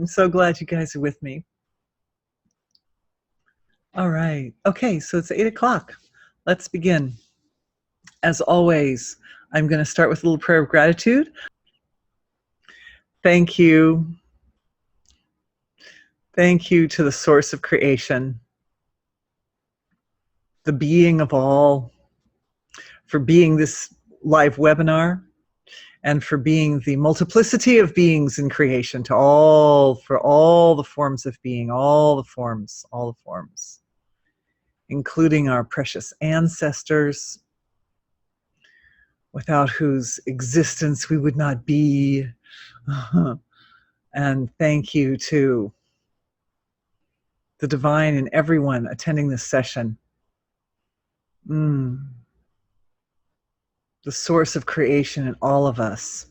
I'm so glad you guys are with me. All right. Okay, so it's 8 o'clock. Let's begin. As always, I'm going to start with a little prayer of gratitude. Thank you. Thank you to the source of creation, the being of all, for being this live webinar, and for being the multiplicity of beings in creation, for all the forms of being, all the forms, including our precious ancestors, without whose existence we would not be. And thank you to the divine and everyone attending this session. The source of creation in all of us,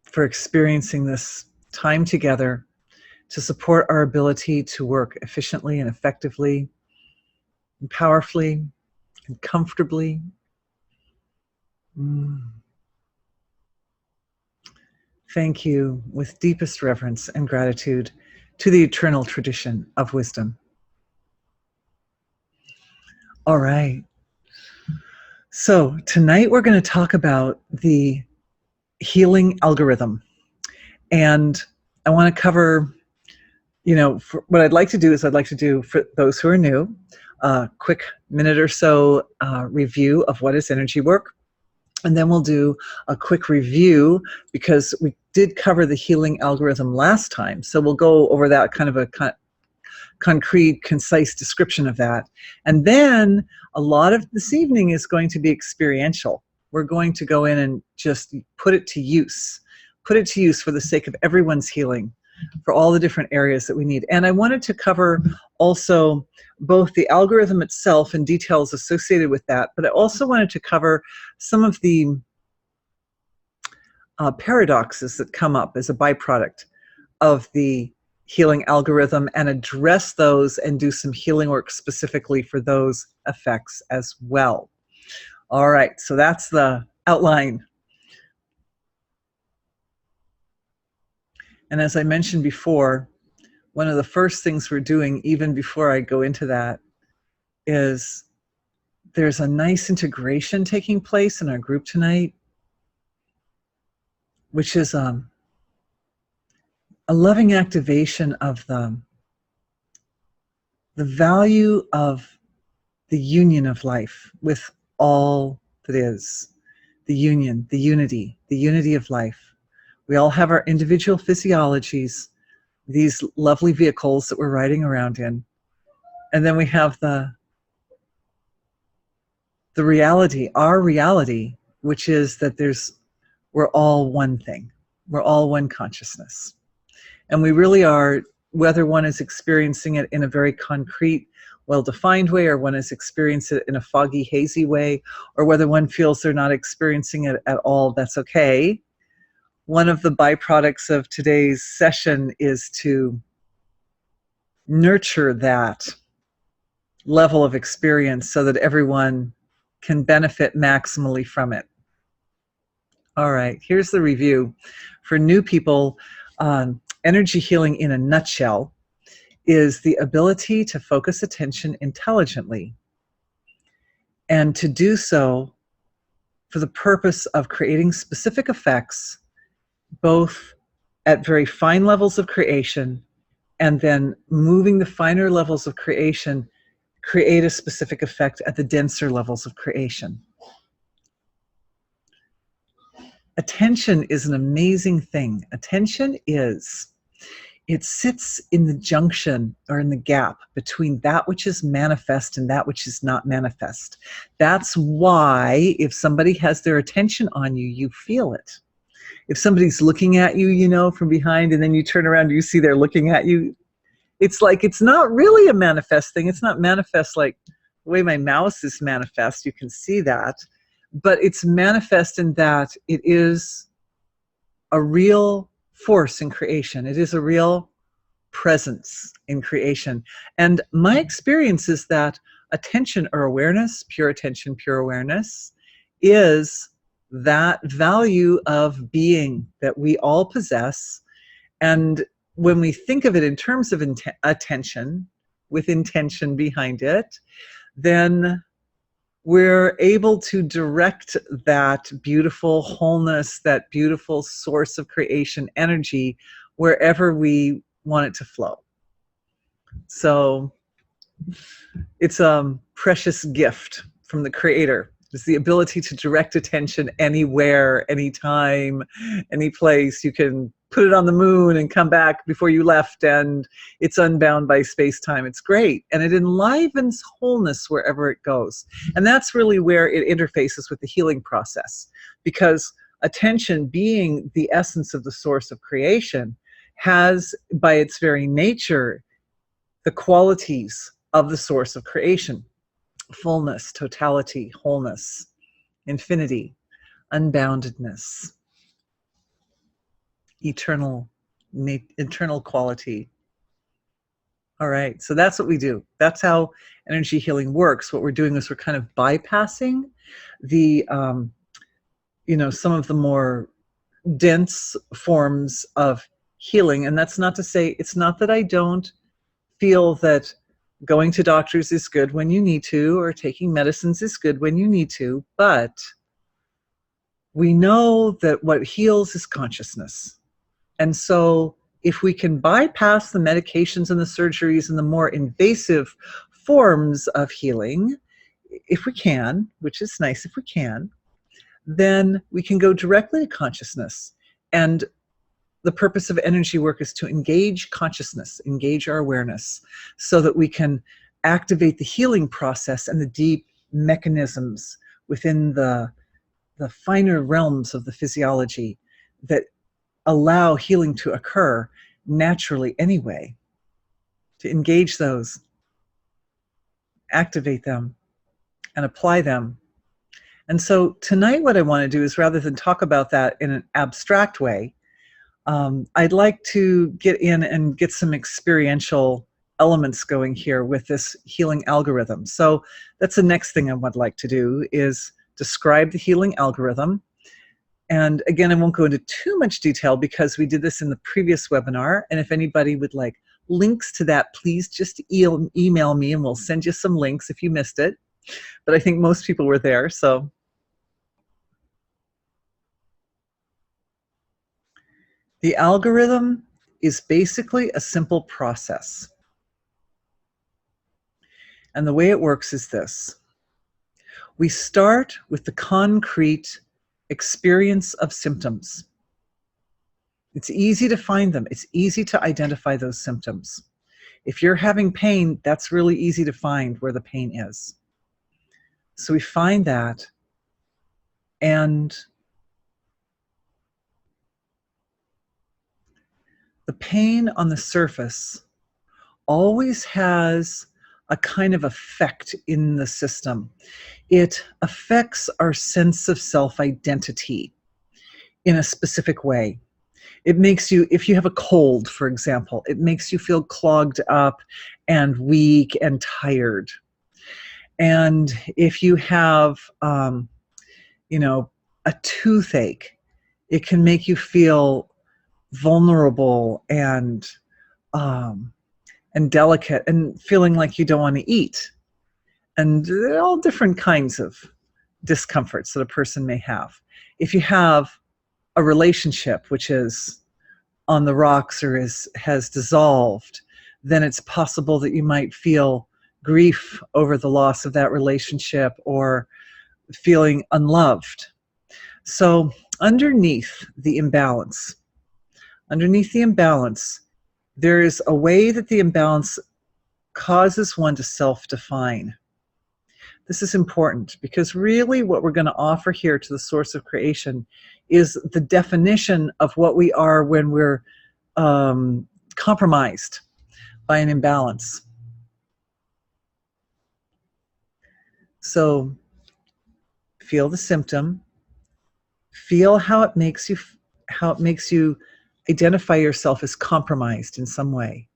for experiencing this time together to support our ability to work efficiently and effectively and powerfully and comfortably. Thank you with deepest reverence and gratitude to the eternal tradition of wisdom. All right. So tonight we're going to talk about the healing algorithm. And I want to cover, what I'd like to do is for those who are new, a quick minute or so review of what is energy work. And then we'll do a quick review because we did cover the healing algorithm last time. So we'll go over that kind of a concrete, concise description of that. And then a lot of this evening is going to be experiential. We're going to go in and just put it to use for the sake of everyone's healing, for all the different areas that we need. And I wanted to cover also both the algorithm itself and details associated with that, but I also wanted to cover some of the paradoxes that come up as a byproduct of the healing algorithm and address those and do some healing work specifically for those effects as well. All right, so that's the outline. And as I mentioned before, one of the first things we're doing, even before I go into that, is there's a nice integration taking place in our group tonight, which is a loving activation of the value of the union of life with all that is, the union, the unity of life. We all have our individual physiologies, these lovely vehicles that we're riding around in. And then we have the reality, our reality, which is that we're all one thing. We're all one consciousness. And we really are, whether one is experiencing it in a very concrete, well-defined way, or one is experiencing it in a foggy, hazy way, or whether one feels they're not experiencing it at all, that's okay. One of the byproducts of today's session is to nurture that level of experience so that everyone can benefit maximally from it. All right, here's the review. For new people, energy healing in a nutshell is the ability to focus attention intelligently and to do so for the purpose of creating specific effects, both at very fine levels of creation and then moving the finer levels of creation, create a specific effect at the denser levels of creation. Attention is an amazing thing. Attention it sits in the junction or in the gap between that which is manifest and that which is not manifest. That's why if somebody has their attention on you, you feel it. If somebody's looking at you, from behind, and then you turn around and you see they're looking at you, it's like it's not really a manifest thing. It's not manifest like the way my mouse is manifest. You can see that. But it's manifest in that it is a real force in creation. It is a real presence in creation. And my experience is that attention or awareness, pure attention, pure awareness, is that value of being that we all possess And when we think of it in terms of attention, with intention behind it, then we're able to direct that beautiful wholeness, that beautiful source of creation energy, wherever we want it to flow. So it's a precious gift from the Creator. It's the ability to direct attention anywhere, anytime, any place. You can put it on the moon and come back before you left, and it's unbound by space-time. It's great, and it enlivens wholeness wherever it goes. And that's really where it interfaces with the healing process, because attention, being the essence of the source of creation, has, by its very nature, the qualities of the source of creation: fullness, totality, wholeness, infinity, unboundedness, eternal quality. All right, so that's what we do. That's how energy healing works. What we're doing is we're kind of bypassing the, some of the more dense forms of healing. And that's not to say, it's not that I don't feel that going to doctors is good when you need to, or taking medicines is good when you need to, but we know that what heals is consciousness. And so if we can bypass the medications and the surgeries and the more invasive forms of healing, if we can, which is nice if we can, then we can go directly to consciousness. And the purpose of energy work is to engage consciousness, engage our awareness, so that we can activate the healing process and the deep mechanisms within the finer realms of the physiology that allow healing to occur naturally anyway, to engage those, activate them, and apply them. And so tonight what I want to do is, rather than talk about that in an abstract way, I'd like to get in and get some experiential elements going here with this healing algorithm. So that's the next thing I would like to do, is describe the healing algorithm. And again, I won't go into too much detail because we did this in the previous webinar. And if anybody would like links to that, please just email me and we'll send you some links if you missed it. But I think most people were there, so. The algorithm is basically a simple process. And the way it works is this. We start with the concrete experience of symptoms. It's easy to find them. It's easy to identify those symptoms. If you're having pain, that's really easy to find where the pain is. So we find that, and the pain on the surface always has a kind of effect in the system. It affects our sense of self-identity in a specific way. It makes you, if you have a cold, for example, it makes you feel clogged up and weak and tired. And if you have, a toothache, it can make you feel vulnerable and delicate and feeling like you don't want to eat. And all different kinds of discomforts that a person may have. If you have a relationship which is on the rocks or has dissolved, then it's possible that you might feel grief over the loss of that relationship or feeling unloved. So underneath the imbalance, there is a way that the imbalance causes one to self-define. This is important because really what we're going to offer here to the source of creation is the definition of what we are when we're compromised by an imbalance. So feel the symptom, feel how it makes you identify yourself as compromised in some way.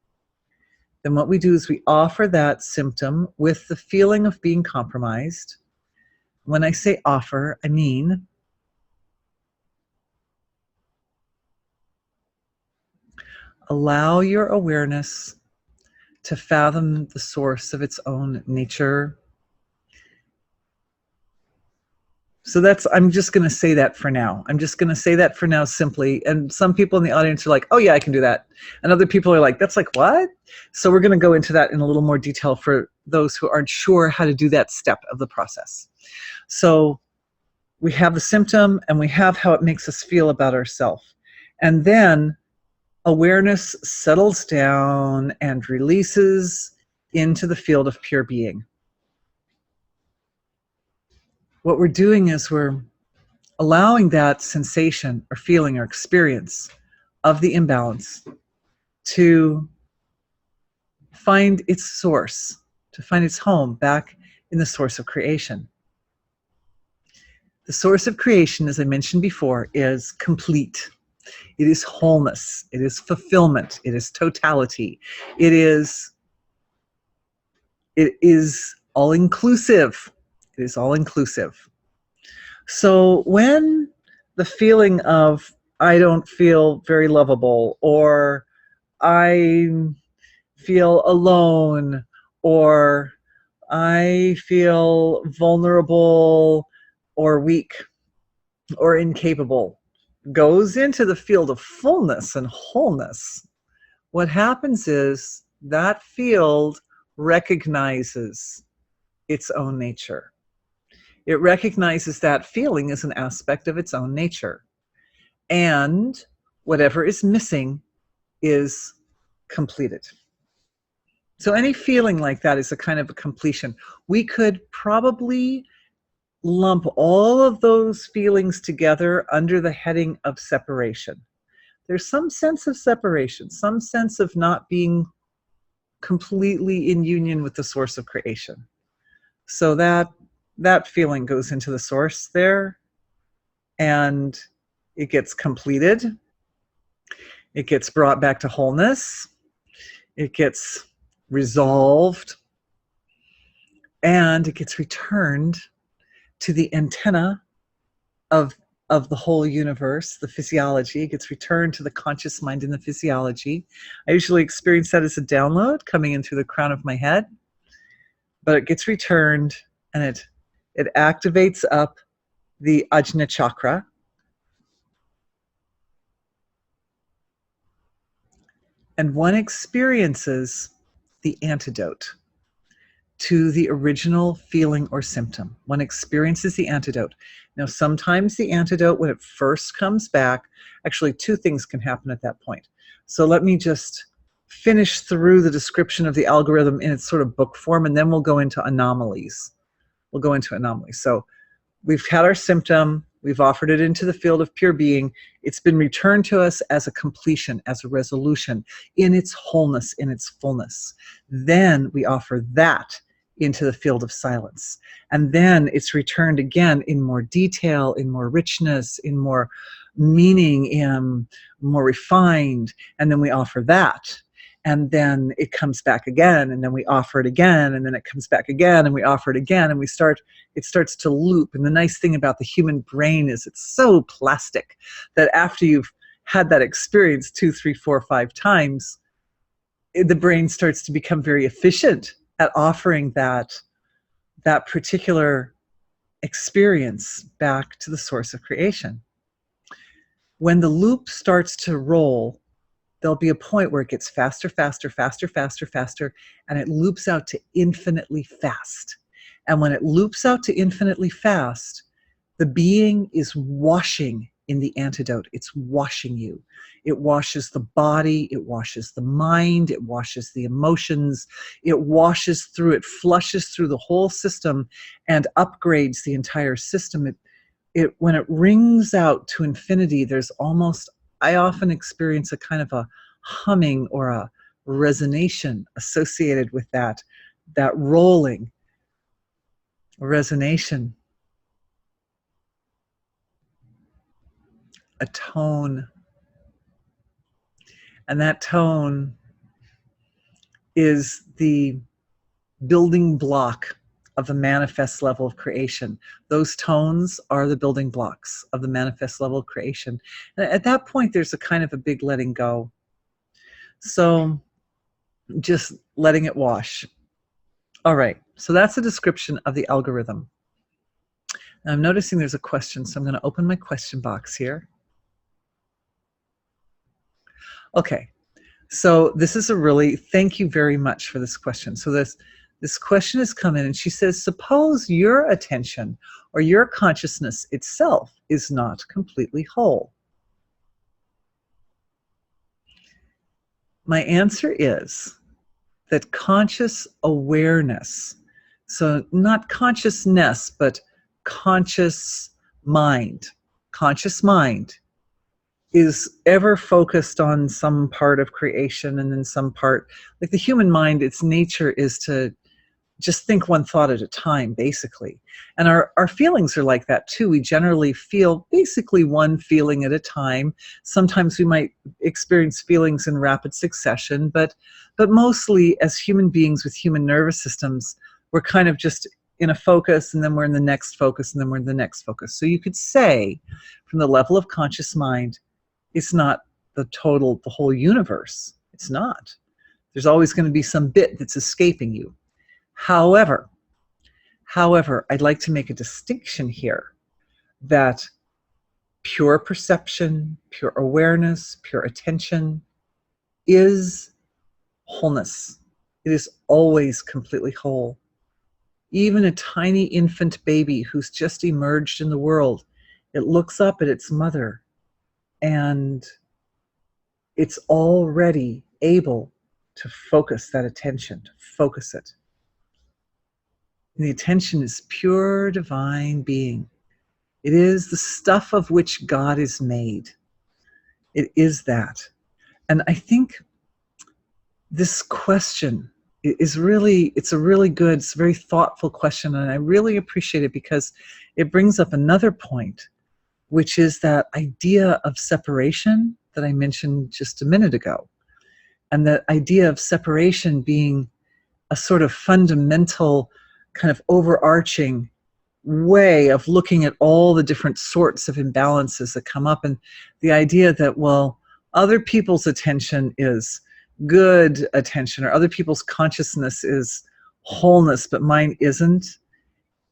Then what we do is we offer that symptom with the feeling of being compromised. When I say offer, I mean Allow your awareness to fathom the source of its own nature. So I'm just going to say that for now. I'm just going to say that for now simply. And some people in the audience are like, oh yeah, I can do that. And other people are like, that's like, what? So we're going to go into that in a little more detail for those who aren't sure how to do that step of the process. So we have the symptom and we have how it makes us feel about ourselves. And then awareness settles down and releases into the field of pure being. What we're doing is we're allowing that sensation or feeling or experience of the imbalance to find its source, to find its home back in the source of creation. The source of creation, as I mentioned before, is complete. It is wholeness. It is fulfillment. It is totality. It is all inclusive. It is all inclusive. So when the feeling of I don't feel very lovable, or I feel alone, or I feel vulnerable or weak or incapable goes into the field of fullness and wholeness, what happens is that field recognizes its own nature. It recognizes that feeling as an aspect of its own nature. And whatever is missing is completed. So any feeling like that is a kind of a completion. We could probably lump all of those feelings together under the heading of separation. There's some sense of separation, some sense of not being completely in union with the source of creation. So that feeling goes into the source there, and it gets completed. It gets brought back to wholeness. It gets resolved, and it gets returned to the antenna of the whole universe, the physiology. It gets returned to the conscious mind and the physiology. I usually experience that as a download coming in through the crown of my head, but it gets returned and it activates up the Ajna Chakra. And one experiences the antidote to the original feeling or symptom. One experiences the antidote. Now, sometimes the antidote, when it first comes back, actually two things can happen at that point. So let me just finish through the description of the algorithm in its sort of book form, and then we'll go into anomalies. So we've had our symptom, we've offered it into the field of pure being, it's been returned to us as a completion, as a resolution, in its wholeness, in its fullness. Then we offer that into the field of silence. And then it's returned again in more detail, in more richness, in more meaning, in more refined. And then we offer that. And then it comes back again, and then we offer it again, and then it comes back again, and we offer it again, and it starts to loop. And the nice thing about the human brain is it's so plastic that after you've had that experience 2, 3, 4, 5 times, the brain starts to become very efficient at offering that particular experience back to the source of creation. When the loop starts to roll, there'll be a point where it gets faster, faster, faster, faster, faster, and it loops out to infinitely fast. And when it loops out to infinitely fast, the being is washing in the antidote. It's washing you. It washes the body, it washes the mind, it washes the emotions, it washes through, it flushes through the whole system and upgrades the entire system. When it rings out to infinity, there's almost, I often experience a kind of a humming or a resonation associated with that rolling, resonation, a tone. And that tone is the building block of the manifest level of creation. Those tones are the building blocks of the manifest level of creation. And at that point, there's a kind of a big letting go. So just letting it wash. All right, so that's a description of the algorithm. And I'm noticing there's a question, so I'm going to open my question box here. Okay, so this is a really, thank you very much for this question. So this question has come in and she says, suppose your attention or your consciousness itself is not completely whole. My answer is that conscious awareness, so not consciousness, but conscious mind is ever focused on some part of creation, and then some part, like the human mind, its nature is to just think one thought at a time, basically. And our feelings are like that too. We generally feel basically one feeling at a time. Sometimes we might experience feelings in rapid succession, but mostly as human beings with human nervous systems, we're kind of just in a focus, and then we're in the next focus, and then we're in the next focus. So you could say, from the level of conscious mind, it's not the whole universe. It's not. There's always going to be some bit that's escaping you. However, I'd like to make a distinction here that pure perception, pure awareness, pure attention is wholeness. It is always completely whole. Even a tiny infant baby who's just emerged in the world, it looks up at its mother and it's already able to focus that attention, to focus it. And the attention is pure divine being. It is the stuff of which God is made. It is that. And I think this question is really, it's a really good, it's a very thoughtful question, and I really appreciate it because it brings up another point, which is that idea of separation that I mentioned just a minute ago. And the idea of separation being a sort of fundamental, kind of overarching way of looking at all the different sorts of imbalances that come up, and the idea that, well, other people's attention is good attention, or other people's consciousness is wholeness, but mine isn't,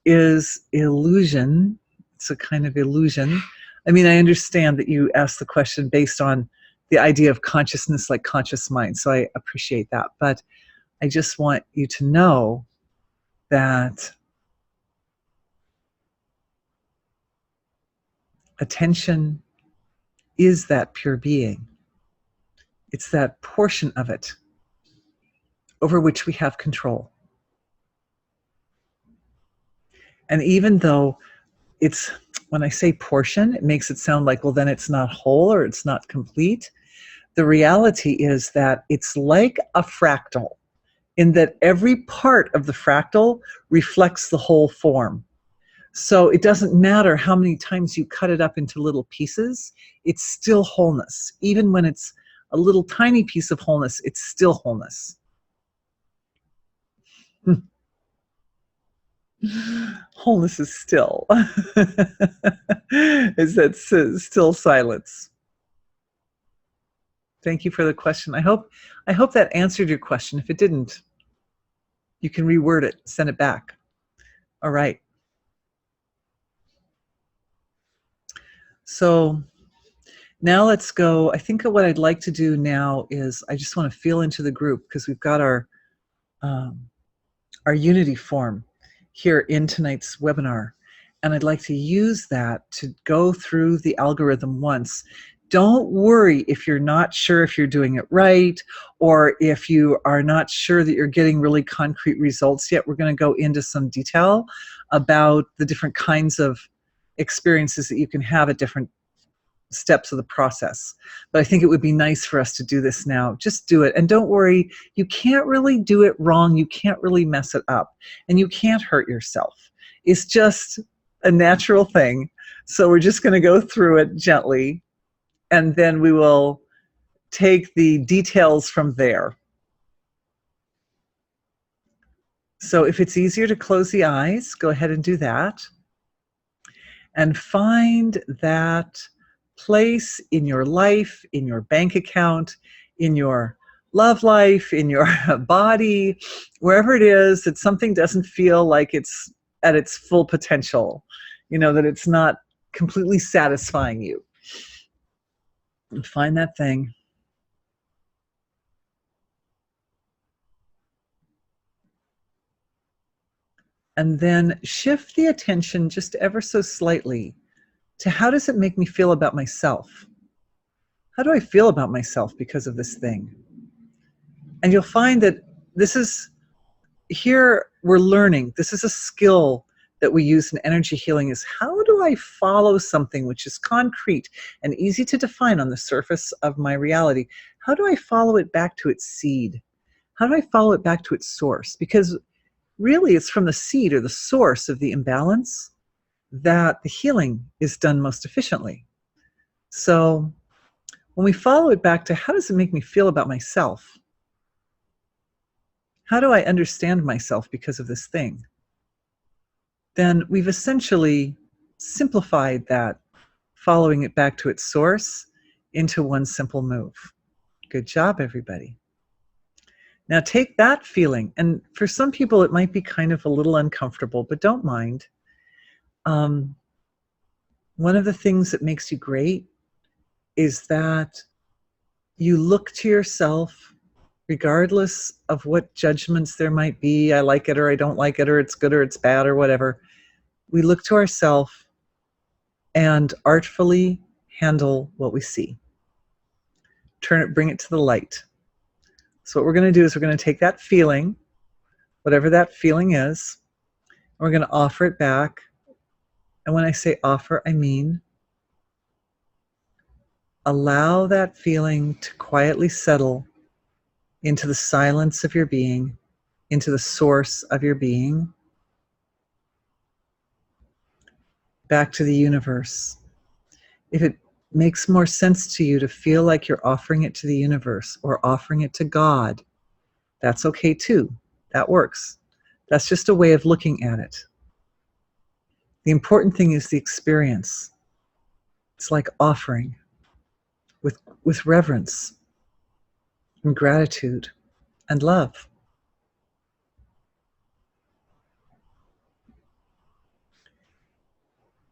is illusion. It's a kind of illusion. I mean, I understand that you asked the question based on the idea of consciousness, like conscious mind, so I appreciate that, but I just want you to know that attention is that pure being. It's that portion of it over which we have control. And even though it's, when I say portion, it makes it sound like, well, then it's not whole or it's not complete. The reality is that it's like a fractal, in that every part of the fractal reflects the whole form. So it doesn't matter how many times you cut it up into little pieces, it's still wholeness. Even when it's a little tiny piece of wholeness, it's still wholeness. Wholeness is still. Is that still silence? Thank you for the question. I hope that answered your question. If it didn't, you can reword it, send it back. All right. So now let's go. I think what I'd like to do now is I just want to feel into the group, because we've got our unity form here in tonight's webinar. And I'd like to use that to go through the algorithm once. Don't worry if you're not sure if you're doing it right, or if you are not sure that you're getting really concrete results yet. We're going to go into some detail about the different kinds of experiences that you can have at different steps of the process. But I think it would be nice for us to do this now. Just do it. And don't worry, you can't really do it wrong. You can't really mess it up. And you can't hurt yourself. It's just a natural thing. So we're just going to go through it gently, and then we will take the details from there. So if it's easier to close the eyes, go ahead and do that. And find that place in your life, in your bank account, in your love life, in your body, wherever it is, that something doesn't feel like it's at its full potential, that it's not completely satisfying you. And find that thing. And then shift the attention just ever so slightly to how does it make me feel about myself? How do I feel about myself because of this thing? And you'll find that here we're learning, this is a skill that we use in energy healing, is how do I follow something which is concrete and easy to define on the surface of my reality? How do I follow it back to its seed? How do I follow it back to its source? Because really it's from the seed or the source of the imbalance that the healing is done most efficiently. So when we follow it back to how does it make me feel about myself? How do I understand myself because of this thing? Then we've essentially simplified that, following it back to its source, into one simple move. Good job, everybody. Now take that feeling, and for some people it might be kind of a little uncomfortable, but don't mind. One of the things that makes you great is that you look to yourself, regardless of what judgments there might be, I like it or I don't like it, or it's good or it's bad or whatever. We look to ourselves and artfully handle what we see. Bring it to the light. So what we're going to do is we're going to take that feeling, whatever that feeling is, and we're going to offer it back. And when I say offer, I mean allow that feeling to quietly settle into the silence of your being, into the source of your being, back to the universe. If it makes more sense to you to feel like you're offering it to the universe or offering it to God, that's okay too. That works. That's just a way of looking at it. The important thing is the experience. It's like offering with reverence and gratitude and love.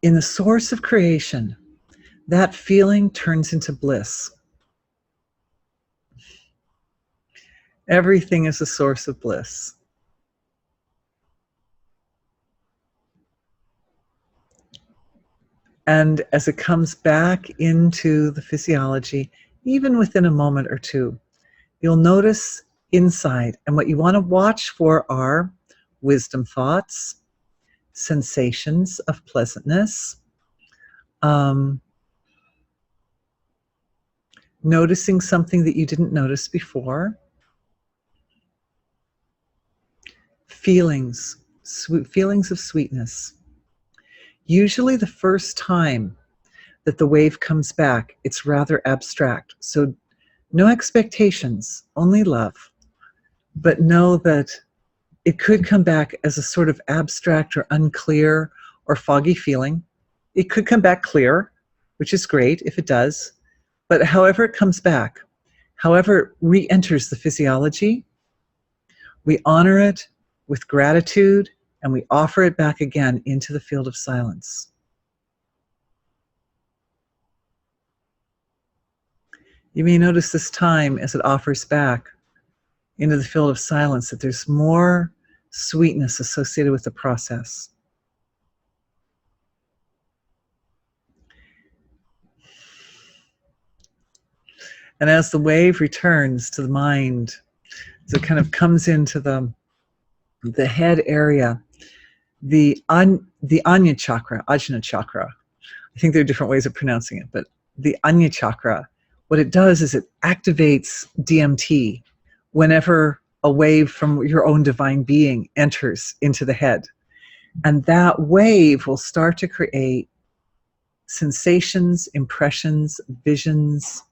In the source of creation, that feeling turns into bliss. Everything is a source of bliss. And as it comes back into the physiology, even within a moment or two, you'll notice inside. And what you want to watch for are wisdom thoughts, sensations of pleasantness, noticing something that you didn't notice before, feelings of sweetness. Usually the first time that the wave comes back, it's rather abstract. So no expectations, only love. But know that it could come back as a sort of abstract or unclear or foggy feeling. It could come back clear, which is great if it does. But however it comes back, however it re-enters the physiology, we honor it with gratitude and we offer it back again into the field of silence. You may notice this time as it offers back into the field of silence that there's more sweetness associated with the process. And as the wave returns to the mind, as it kind of comes into the head area, the Ajna Chakra, I think there are different ways of pronouncing it, but the Ajna Chakra, what it does is it activates DMT whenever a wave from your own divine being enters into the head. And that wave will start to create sensations, impressions, visions,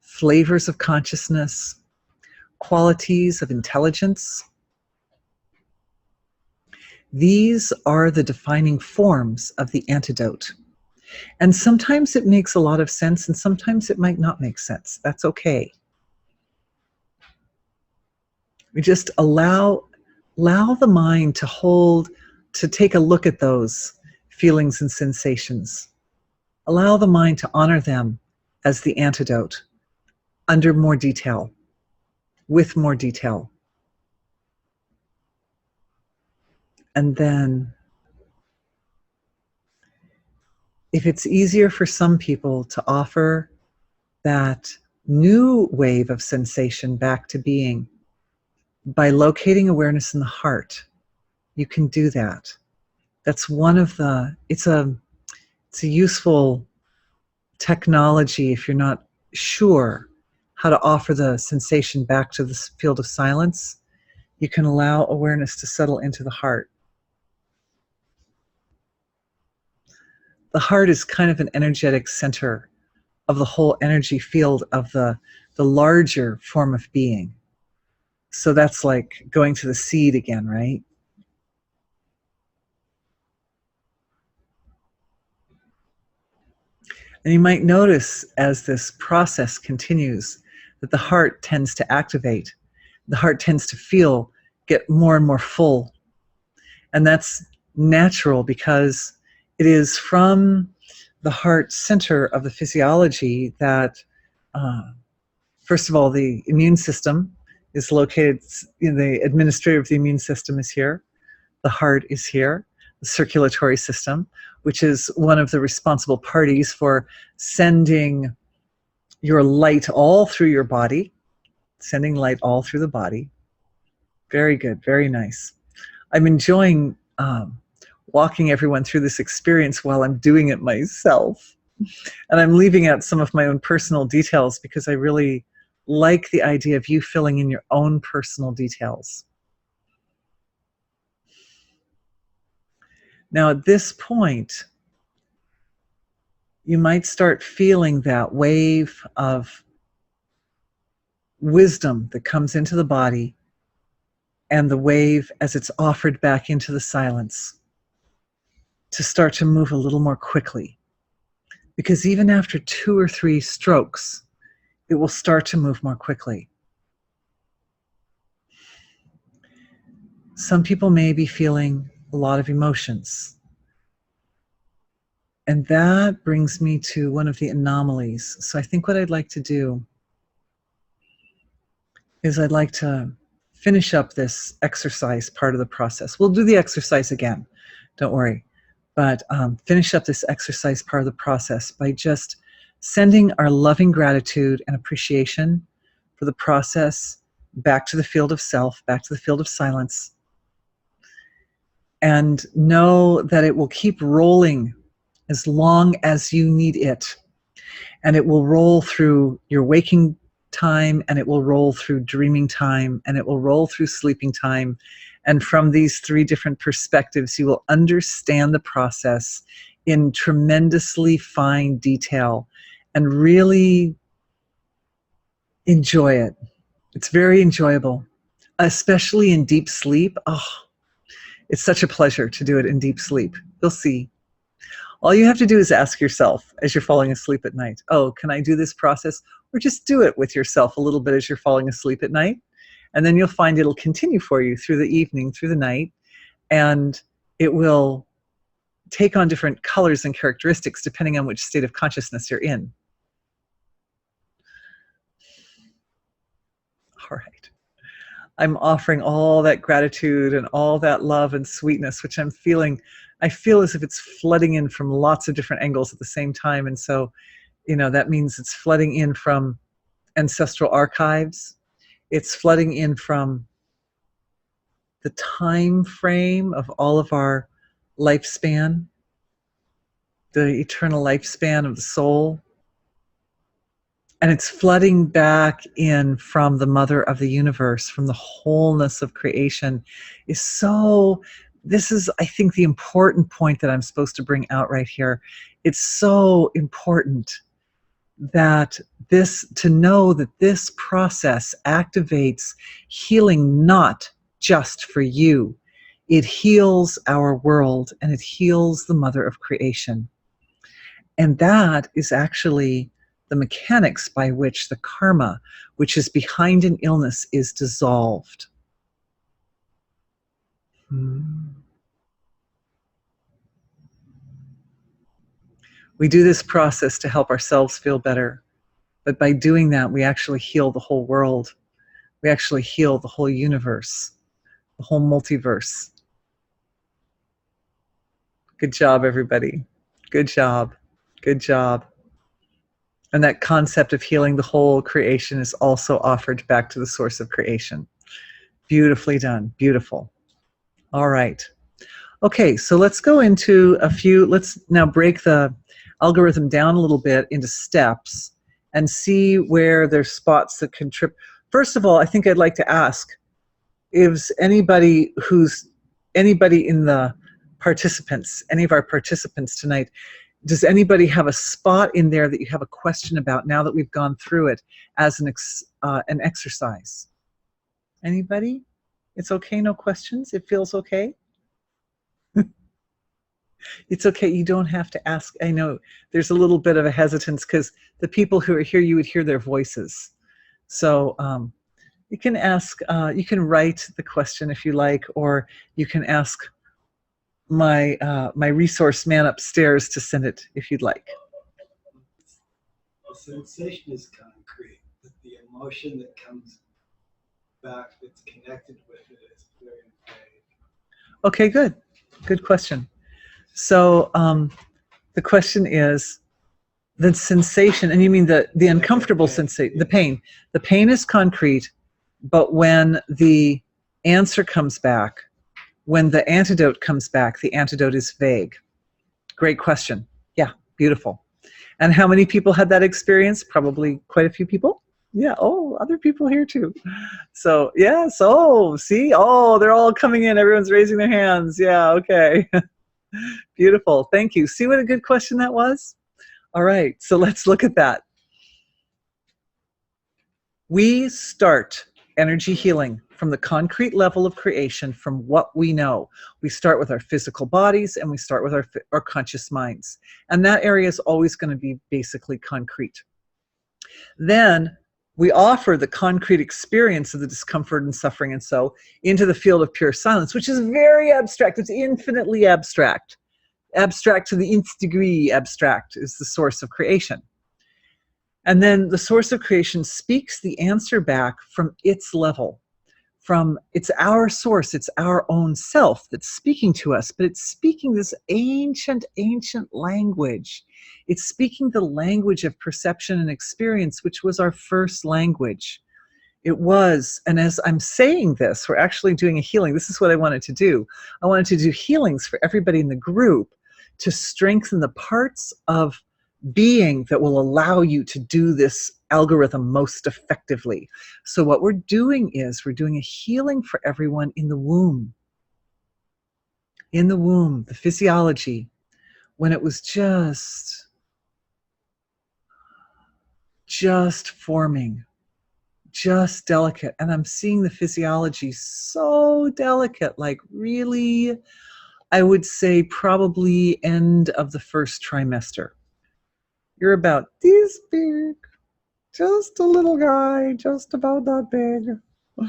flavors of consciousness, qualities of intelligence. These are the defining forms of the antidote. And sometimes it makes a lot of sense, and sometimes it might not make sense. That's okay. We just allow the mind to take a look at those feelings and sensations. Allow the mind to honor them as the antidote, under more detail, with more detail. And then, if it's easier for some people to offer that new wave of sensation back to being by locating awareness in the heart, you can do that. That's one of the, it's a useful technology if you're not sure how to offer the sensation back to the field of silence. You can allow awareness to settle into the heart. The heart is kind of an energetic center of the whole energy field of the larger form of being. So that's like going to the seed again, right? And you might notice as this process continues that the heart tends to activate. The heart tends to get more and more full. And that's natural because it is from the heart center of the physiology that, first of all, the immune system is located, the administrator of the immune system is here. The heart is here. The circulatory system, which is one of the responsible parties for sending your light all through your body, sending light all through the body. Very good, very nice. I'm enjoying walking everyone through this experience while I'm doing it myself. And I'm leaving out some of my own personal details because I really like the idea of you filling in your own personal details. Now, at this point, you might start feeling that wave of wisdom that comes into the body and the wave as it's offered back into the silence to start to move a little more quickly. Because even after 2 or 3 strokes, it will start to move more quickly. Some people may be feeling a lot of emotions. And that brings me to one of the anomalies. So I think what I'd like to do is I'd like to finish up this exercise part of the process. We'll do the exercise again, don't worry. But finish up this exercise part of the process by just sending our loving gratitude and appreciation for the process back to the field of self, back to the field of silence. And know that it will keep rolling as long as you need it. And it will roll through your waking time, and it will roll through dreaming time, and it will roll through sleeping time. And from these 3 different perspectives, you will understand the process in tremendously fine detail and really enjoy it. It's very enjoyable, especially in deep sleep. Oh, it's such a pleasure to do it in deep sleep. You'll see. All you have to do is ask yourself as you're falling asleep at night, oh, can I do this process? Or just do it with yourself a little bit as you're falling asleep at night. And then you'll find it'll continue for you through the evening, through the night, and it will take on different colors and characteristics depending on which state of consciousness you're in. All right. I'm offering all that gratitude and all that love and sweetness, which I'm feeling. I feel as if it's flooding in from lots of different angles at the same time. And so, that means it's flooding in from ancestral archives. It's flooding in from the time frame of all of our lifespan, the eternal lifespan of the soul. And it's flooding back in from the mother of the universe, from the wholeness of creation. This is, I think, the important point that I'm supposed to bring out right here. It's so important to know that this process activates healing not just for you. It heals our world, and it heals the mother of creation. And that is actually the mechanics by which the karma, which is behind an illness, is dissolved. We do this process to help ourselves feel better. But by doing that, we actually heal the whole world. We actually heal the whole universe, the whole multiverse. Good job, everybody. Good job. Good job. And that concept of healing the whole creation is also offered back to the source of creation. Beautifully done. Beautiful. All right. Okay, so let's go into let's now break the algorithm down a little bit into steps and see where there's spots that can trip. First of all, I think I'd like to ask, is anybody in the participants, any of our participants tonight, does anybody have a spot in there that you have a question about now that we've gone through it as an exercise? Anybody? It's okay, no questions? It feels okay? It's okay, you don't have to ask. I know there's a little bit of a hesitance because the people who are here, you would hear their voices. So you can ask, you can write the question if you like, or you can ask my resource man upstairs to send it if you'd like. The sensation is concrete, but the emotion that comes back that's connected with it is very vague. Okay, good. Good question. So the question is the sensation, and you mean the uncomfortable sensation, the pain. The pain is concrete, but when the answer comes back, when the antidote comes back, the antidote is vague. Great question. Yeah, beautiful. And how many people had that experience? Probably quite a few people. Yeah, oh, other people here too. So, yes, oh, see, oh, they're all coming in. Everyone's raising their hands. Yeah, okay. Beautiful, thank you. See what a good question that was? All right, so let's look at that. We start energy healing from the concrete level of creation, from what we know. We start with our physical bodies and we start with our conscious minds. And that area is always going to be basically concrete. Then we offer the concrete experience of the discomfort and suffering and so into the field of pure silence, which is very abstract. It's infinitely abstract. Abstract to the nth degree abstract is the source of creation. And then the source of creation speaks the answer back from its level. It's our source, it's our own self that's speaking to us, but it's speaking this ancient language. It's speaking the language of perception and experience, which was our first language. It was, and as I'm saying this, we're actually doing a healing. This is what I wanted to do. I wanted to do healings for everybody in the group to strengthen the parts of being that will allow you to do this algorithm most effectively. So what we're doing is we're doing a healing for everyone in the womb. In the womb, the physiology, when it was just forming, just delicate. And I'm seeing the physiology so delicate, like really, I would say probably end of the first trimester. You're about this big, just a little guy, just about that big.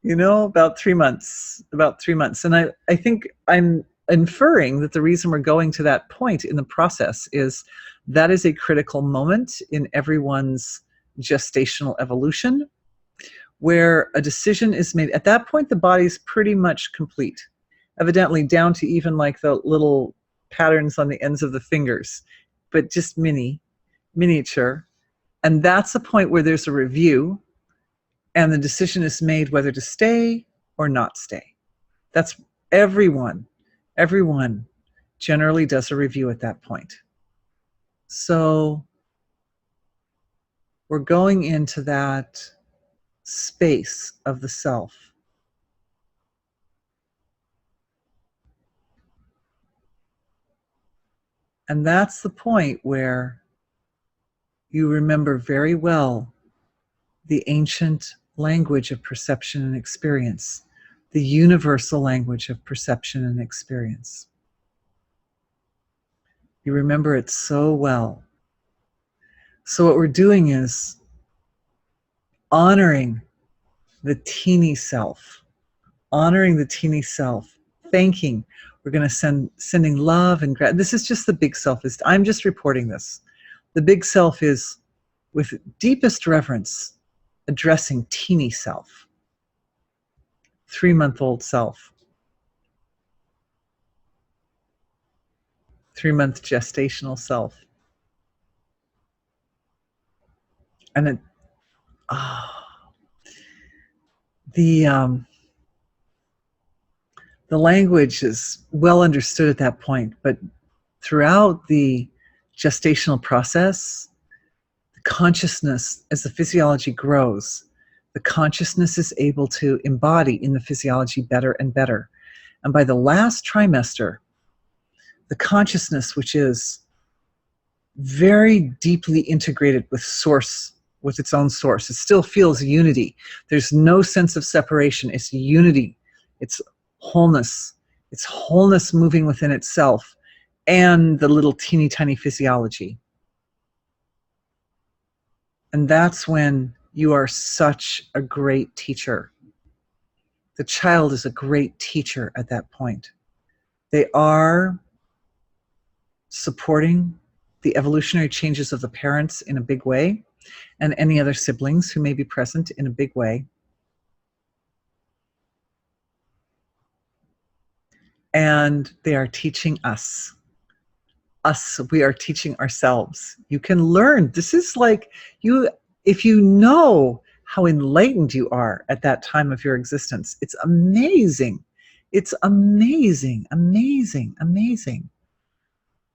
You know, about 3 months, And I think I'm inferring that the reason we're going to that point in the process is that is a critical moment in everyone's gestational evolution where a decision is made. At that point, the body's pretty much complete, evidently down to even like the little patterns on the ends of the fingers, but just miniature. And that's the point where there's a review and the decision is made whether to stay or not stay. That's everyone generally does a review at that point. So we're going into that space of the self. And that's the point where you remember very well the ancient language of perception and experience, the universal language of perception and experience. You remember it so well. So what we're doing is honoring the teeny self, honoring the teeny self, thanking. We're going to sending love and gratitude. This is just the big self. I'm just reporting this. The big self is, with deepest reverence, addressing teeny self, 3-month-old self, 3-month gestational self. And it, the language is well understood at that point, but throughout the gestational process, the consciousness, as the physiology grows, the consciousness is able to embody in the physiology better and better. And by the last trimester, the consciousness, which is very deeply integrated with source, with its own source, it still feels unity. There's no sense of separation. It's unity. It's wholeness. It's wholeness moving within itself and the little teeny tiny physiology. And that's when you are such a great teacher. The child is a great teacher at that point. They are supporting the evolutionary changes of the parents in a big way, and any other siblings who may be present in a big way. And they are teaching us. We are teaching ourselves. You can learn. This is like if you know how enlightened you are at that time of your existence, it's amazing. It's amazing, amazing, amazing,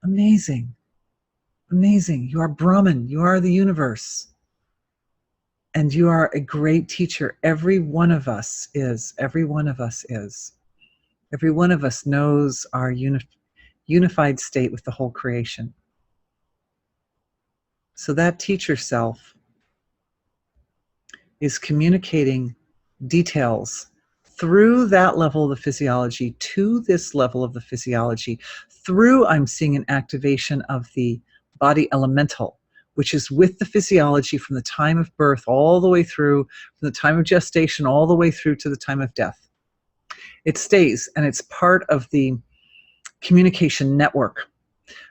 amazing, amazing. You are Brahman. You are the universe. And you are a great teacher. Every one of us is. Every one of us is. Every one of us knows our unified state with the whole creation. So that teacher self is communicating details through that level of the physiology to this level of the physiology. Through, I'm seeing an activation of the body elemental, which is with the physiology from the time of birth all the way through, from the time of gestation all the way through to the time of death. It stays, and it's part of the communication network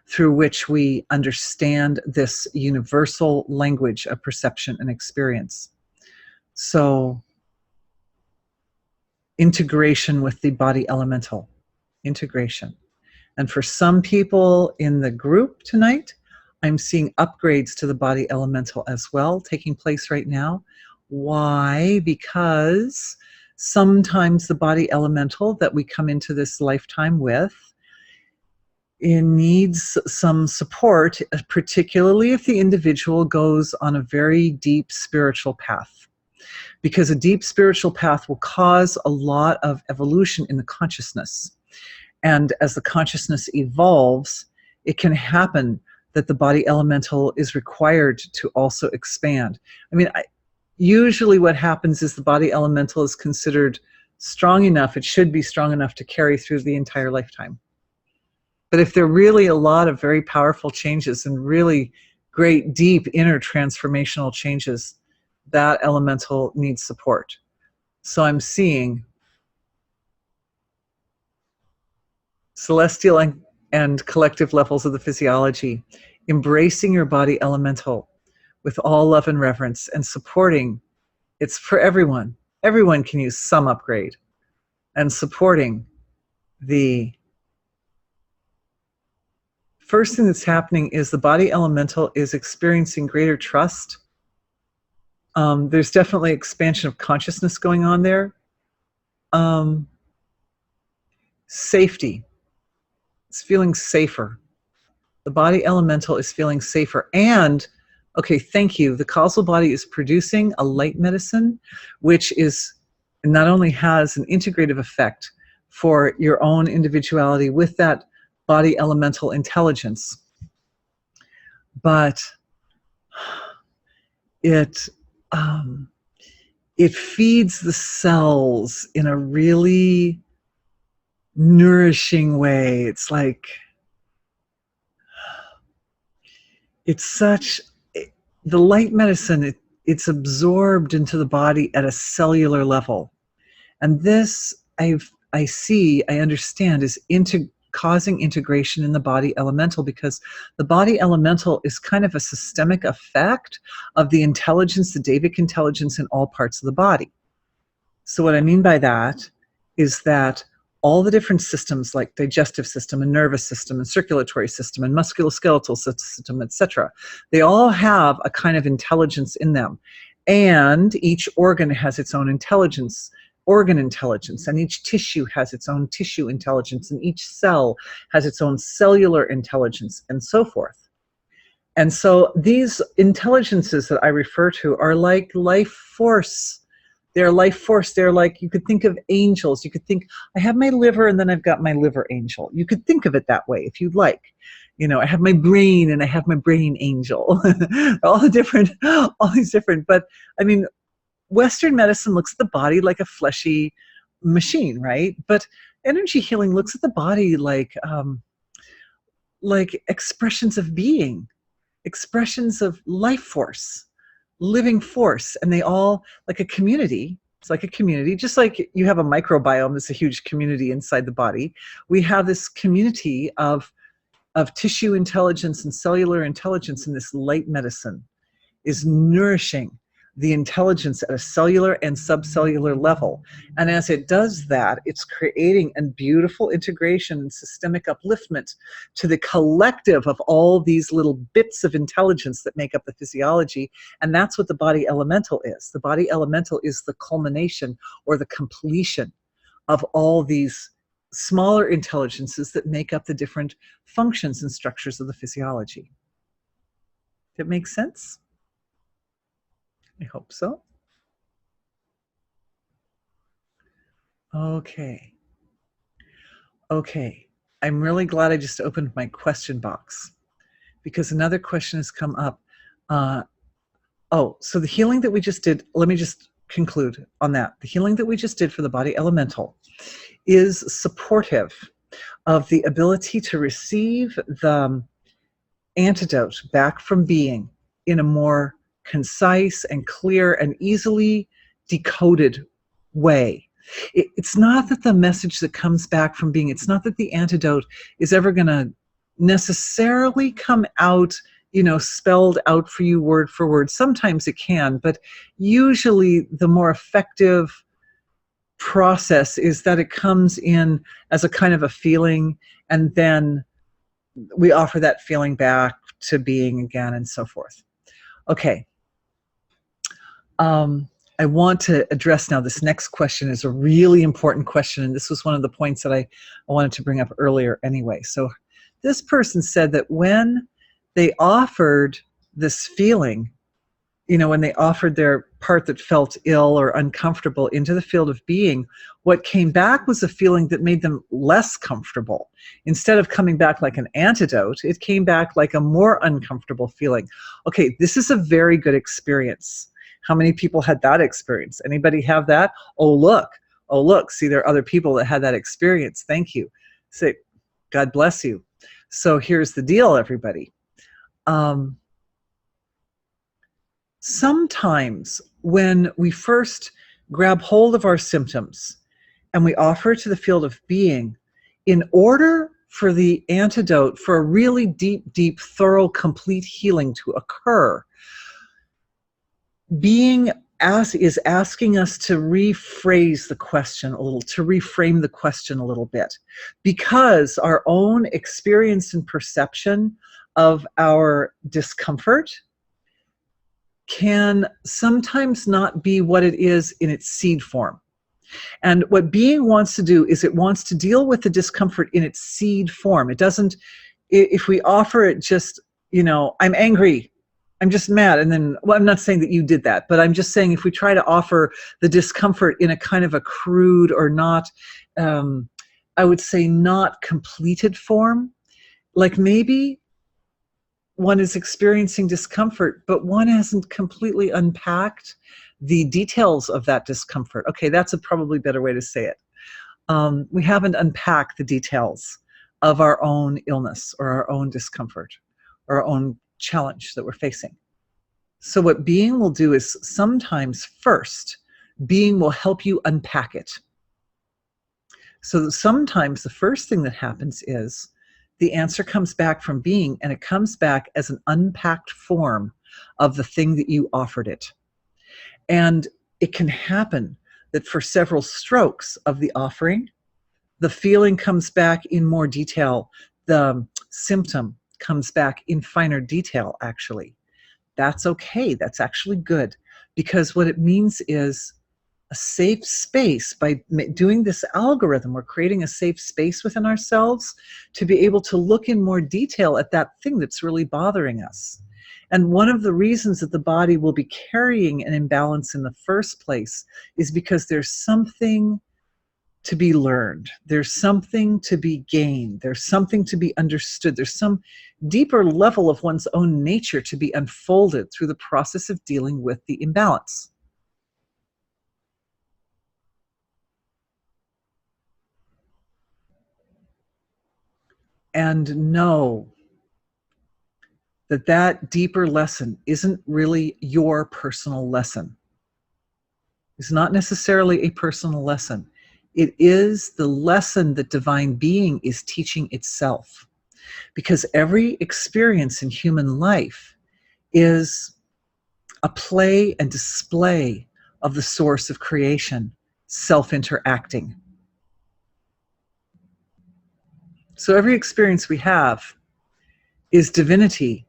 through which we understand this universal language of perception and experience. So, integration with the body elemental, integration. And for some people in the group tonight, I'm seeing upgrades to the body elemental as well taking place right now. Why? Because sometimes the body elemental that we come into this lifetime with, it needs some support, particularly if the individual goes on a very deep spiritual path. Because a deep spiritual path will cause a lot of evolution in the consciousness. And as the consciousness evolves, it can happen that the body elemental is required to also expand. I mean, usually what happens is the body elemental is considered strong enough, it should be strong enough to carry through the entire lifetime. But if there are really a lot of very powerful changes and really great, deep inner transformational changes, that elemental needs support. So I'm seeing celestial and collective levels of the physiology, embracing your body elemental with all love and reverence and supporting. It's for everyone. Everyone can use some upgrade, and supporting the first thing that's happening is the body elemental is experiencing greater trust. There's definitely expansion of consciousness going on there. Safety. It's feeling safer. The body elemental is feeling safer. And, okay, thank you. The causal body is producing a light medicine, which is not only has an integrative effect for your own individuality with that body elemental intelligence, but it feeds the cells in a really nourishing way. It's like it's such, the light medicine, it's absorbed into the body at a cellular level. And this I understand is causing integration in the body elemental, because the body elemental is kind of a systemic effect of the intelligence, the Davic intelligence in all parts of the body. So what I mean by that is that all the different systems, like digestive system and nervous system and circulatory system and musculoskeletal system, etc., they all have a kind of intelligence in them. And each organ has its own intelligence, organ intelligence, and each tissue has its own tissue intelligence, and each cell has its own cellular intelligence, and so forth. And so these intelligences that I refer to are like life force. They're life force. They're like, you could think of angels. You could think, I have my liver and then I've got my liver angel. You could think of it that way if you'd like. You know, I have my brain and I have my brain angel. all these different. But I mean, Western medicine looks at the body like a fleshy machine, right? But energy healing looks at the body like expressions of being, expressions of life force, living force, and they all, like a community. It's like a community, just like you have a microbiome that's a huge community inside the body. We have this community of tissue intelligence and cellular intelligence, and this light medicine is nourishing the intelligence at a cellular and subcellular level. And as it does that, it's creating a beautiful integration and systemic upliftment to the collective of all these little bits of intelligence that make up the physiology. And that's what the body elemental is. The body elemental is the culmination or the completion of all these smaller intelligences that make up the different functions and structures of the physiology. That makes sense? I hope so. Okay. I'm really glad I just opened my question box, because another question has come up. So the healing that we just did, let me just conclude on that. The healing that we just did for the body elemental is supportive of the ability to receive the antidote back from being in a more concise and clear and easily decoded way. It's not that the message that comes back from being, it's not that the antidote is ever going to necessarily come out, spelled out for you word for word. Sometimes it can, but usually the more effective process is that it comes in as a kind of a feeling, and then we offer that feeling back to being again, and so forth. Okay. I want to address now, this next question is a really important question, and this was one of the points that I wanted to bring up earlier anyway. So this person said that when they offered this feeling, when they offered their part that felt ill or uncomfortable into the field of being, what came back was a feeling that made them less comfortable. Instead of coming back like an antidote, it came back like a more uncomfortable feeling. Okay, this is a very good experience. How many people had that experience? Anybody have that? Oh, look, see, there are other people that had that experience. Thank you. Say, God bless you. So here's the deal, everybody. Sometimes when we first grab hold of our symptoms and we offer it to the field of being, in order for the antidote, for a really deep, thorough, complete healing to occur, being is asking us to rephrase the question a little, to reframe the question a little bit, because our own experience and perception of our discomfort can sometimes not be what it is in its seed form. And what being wants to do is it wants to deal with the discomfort in its seed form. It doesn't, if we offer it just, I'm angry, I'm just mad, and then, well, I'm not saying that you did that, but I'm just saying if we try to offer the discomfort in a kind of a crude or not, I would say not completed form, like maybe one is experiencing discomfort, but one hasn't completely unpacked the details of that discomfort. Okay, that's a probably better way to say it. We haven't unpacked the details of our own illness or our own discomfort or our own challenge that we're facing. So what being will do is sometimes first, being will help you unpack it. So sometimes the first thing that happens is the answer comes back from being, and it comes back as an unpacked form of the thing that you offered it. And it can happen that for several strokes of the offering, the feeling comes back in more detail. The symptom comes back in finer detail, actually. That's okay. That's actually good, because what it means is a safe space. By doing this algorithm, we're creating a safe space within ourselves to be able to look in more detail at that thing that's really bothering us. And one of the reasons that the body will be carrying an imbalance in the first place is because there's something to be learned. There's something to be gained. There's something to be understood. There's some deeper level of one's own nature to be unfolded through the process of dealing with the imbalance. And know that that deeper lesson isn't really your personal lesson. It's not necessarily a personal lesson. It is the lesson that divine being is teaching itself. Because every experience in human life is a play and display of the source of creation, self-interacting. So every experience we have is divinity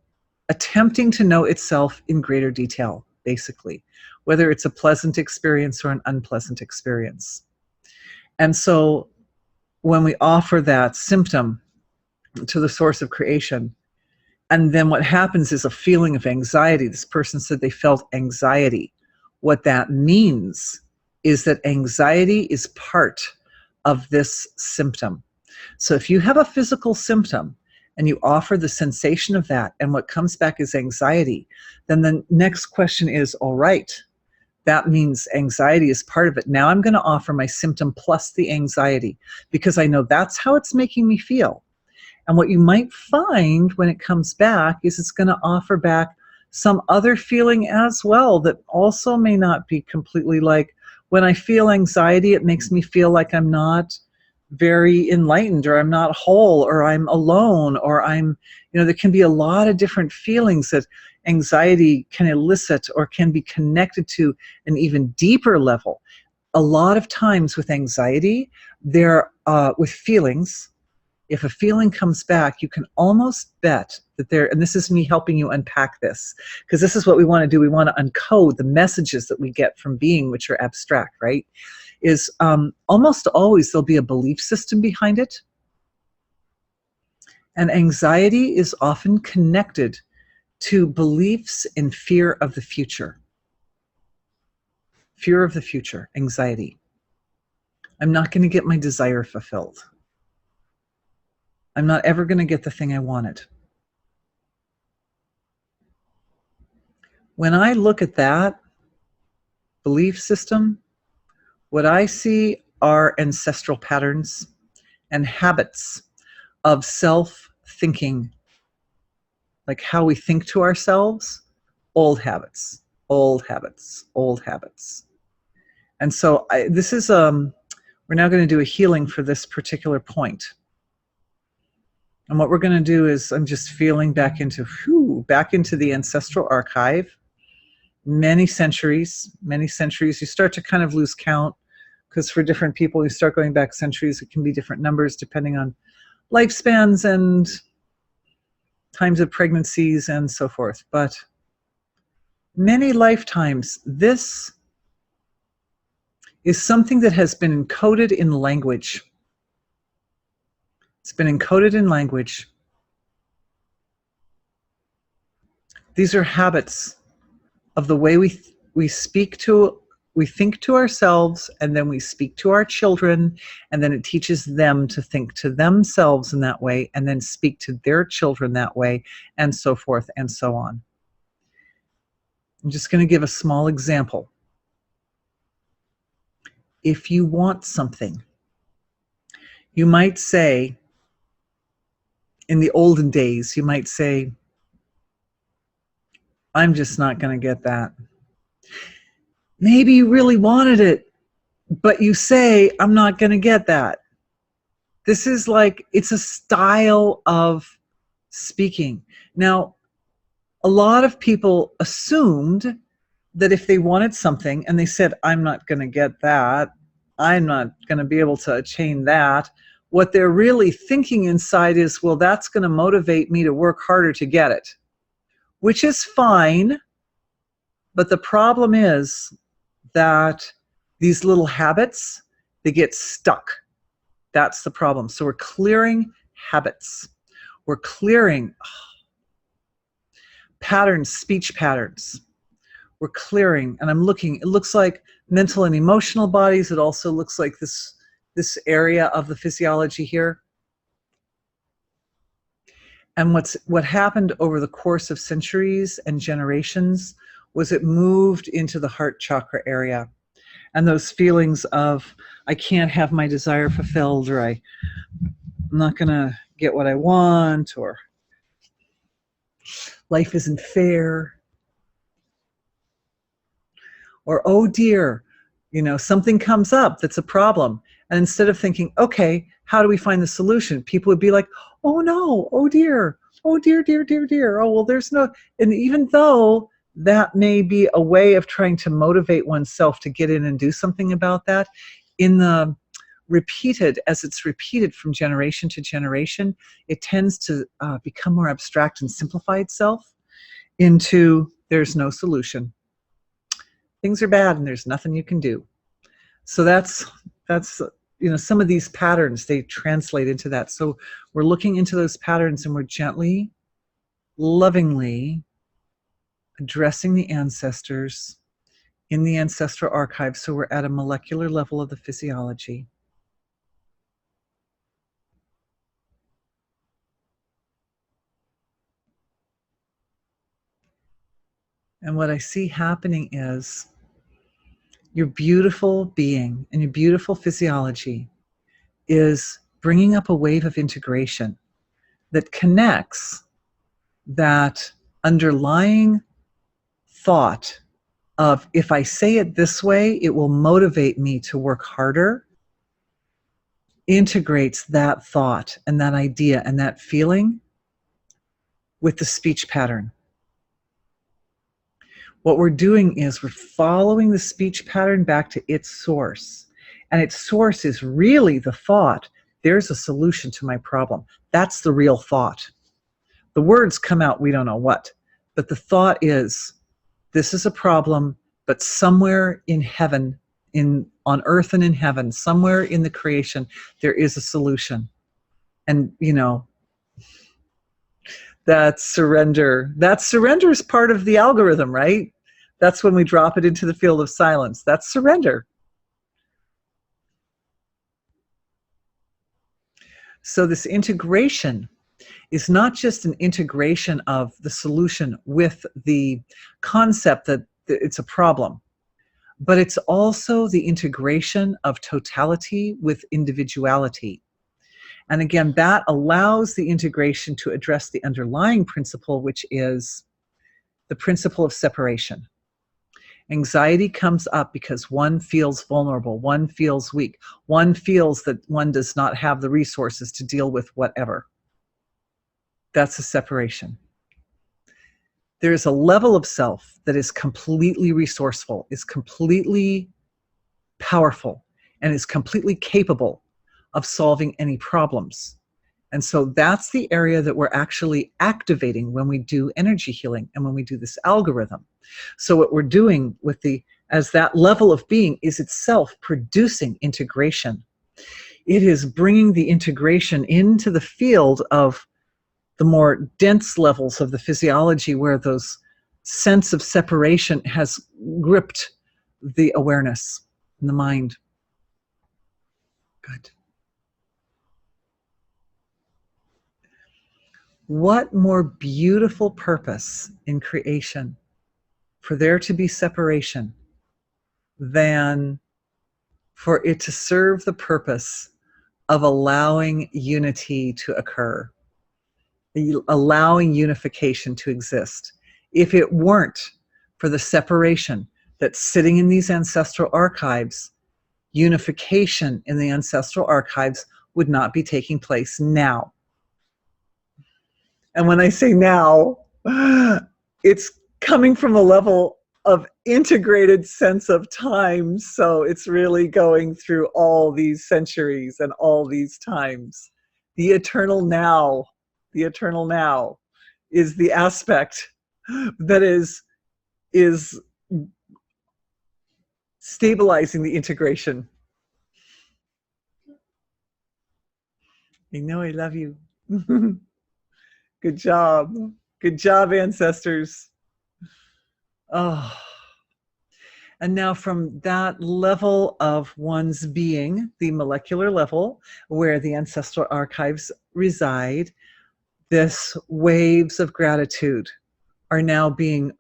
attempting to know itself in greater detail, basically, whether it's a pleasant experience or an unpleasant experience. And so when we offer that symptom to the source of creation, and then what happens is a feeling of anxiety. This person said they felt anxiety. What that means is that anxiety is part of this symptom. So if you have a physical symptom and you offer the sensation of that, and what comes back is anxiety, then the next question is, all right, that means anxiety is part of it. Now I'm going to offer my symptom plus the anxiety, because I know that's how it's making me feel. And what you might find when it comes back is it's going to offer back some other feeling as well that also may not be completely like, when I feel anxiety, it makes me feel like I'm not very enlightened, or I'm not whole, or I'm alone, or I'm, there can be a lot of different feelings that anxiety can elicit or can be connected to an even deeper level. A lot of times with anxiety, with feelings, if a feeling comes back, you can almost bet that and this is me helping you unpack this, because this is what we want to do. We want to uncode the messages that we get from being, which are abstract, right? Is almost always there'll be a belief system behind it. And anxiety is often connected to beliefs in fear of the future. Fear of the future, anxiety. I'm not going to get my desire fulfilled. I'm not ever going to get the thing I wanted. When I look at that belief system, what I see are ancestral patterns and habits of self-thinking, like how we think to ourselves, old habits, old habits, old habits. And so this is, we're now going to do a healing for this particular point. And what we're going to do is, I'm just feeling back into the ancestral archive. Many centuries, you start to kind of lose count, because for different people, you start going back centuries. It can be different numbers depending on lifespans and times of pregnancies and so forth. But many lifetimes, this is something that has been encoded in language. It's been encoded in language. These are habits of the way we think to ourselves, and then we speak to our children, and then it teaches them to think to themselves in that way, and then speak to their children that way, and so forth and so on. I'm just going to give a small example. If you want something, you might say, in the olden days, you might say, I'm just not going to get that. Maybe you really wanted it, but you say, I'm not going to get that. This is like, it's a style of speaking. Now, a lot of people assumed that if they wanted something and they said, I'm not going to get that, I'm not going to be able to attain that, what they're really thinking inside is, well, that's going to motivate me to work harder to get it, which is fine. But the problem is that these little habits, they get stuck. That's the problem. So we're clearing habits. We're clearing patterns, speech patterns. We're clearing, and I'm looking, it looks like mental and emotional bodies. It also looks like this area of the physiology here. And what happened over the course of centuries and generations was it moved into the heart chakra area. And those feelings of, I can't have my desire fulfilled, or I'm not going to get what I want, or life isn't fair, or, oh dear, something comes up that's a problem. And instead of thinking, okay, how do we find the solution? People would be like, oh no, oh dear, dear, dear, dear. Oh, well, there's no, and even though that may be a way of trying to motivate oneself to get in and do something about that, as it's repeated from generation to generation, it tends to become more abstract and simplify itself into, there's no solution. Things are bad and there's nothing you can do. So that's some of these patterns, they translate into that. So we're looking into those patterns and we're gently, lovingly addressing the ancestors in the ancestral archive. So we're at a molecular level of the physiology. And what I see happening is your beautiful being and your beautiful physiology is bringing up a wave of integration that connects that underlying thought of, if I say it this way, it will motivate me to work harder, integrates that thought and that idea and that feeling with the speech pattern. What we're doing is we're following the speech pattern back to its source. And its source is really the thought, there's a solution to my problem. That's the real thought. The words come out, we don't know what. But the thought is, this is a problem, but somewhere in heaven, on earth and in heaven, somewhere in the creation, there is a solution. And, that surrender is part of the algorithm, right? That's when we drop it into the field of silence. That's surrender. So this integration is not just an integration of the solution with the concept that it's a problem, but it's also the integration of totality with individuality. And again, that allows the integration to address the underlying principle, which is the principle of separation. Anxiety comes up because one feels vulnerable, one feels weak, one feels that one does not have the resources to deal with whatever. That's a separation. There is a level of self that is completely resourceful, is completely powerful, and is completely capable of solving any problems. And so that's the area that we're actually activating when we do energy healing and when we do this algorithm. So what we're doing as that level of being is itself producing integration. It is bringing the integration into the field of the more dense levels of the physiology where those sense of separation has gripped the awareness and the mind. Good. What more beautiful purpose in creation for there to be separation than for it to serve the purpose of allowing unity to occur, allowing unification to exist. If it weren't for the separation that's sitting in these ancestral archives, unification in the ancestral archives would not be taking place now. And when I say now, it's coming from a level of integrated sense of time. So it's really going through all these centuries and all these times. The eternal now is the aspect that is stabilizing the integration. I know I love you. Good job. Good job, ancestors. Oh. And now from that level of one's being, the molecular level, where the ancestral archives reside, this waves of gratitude are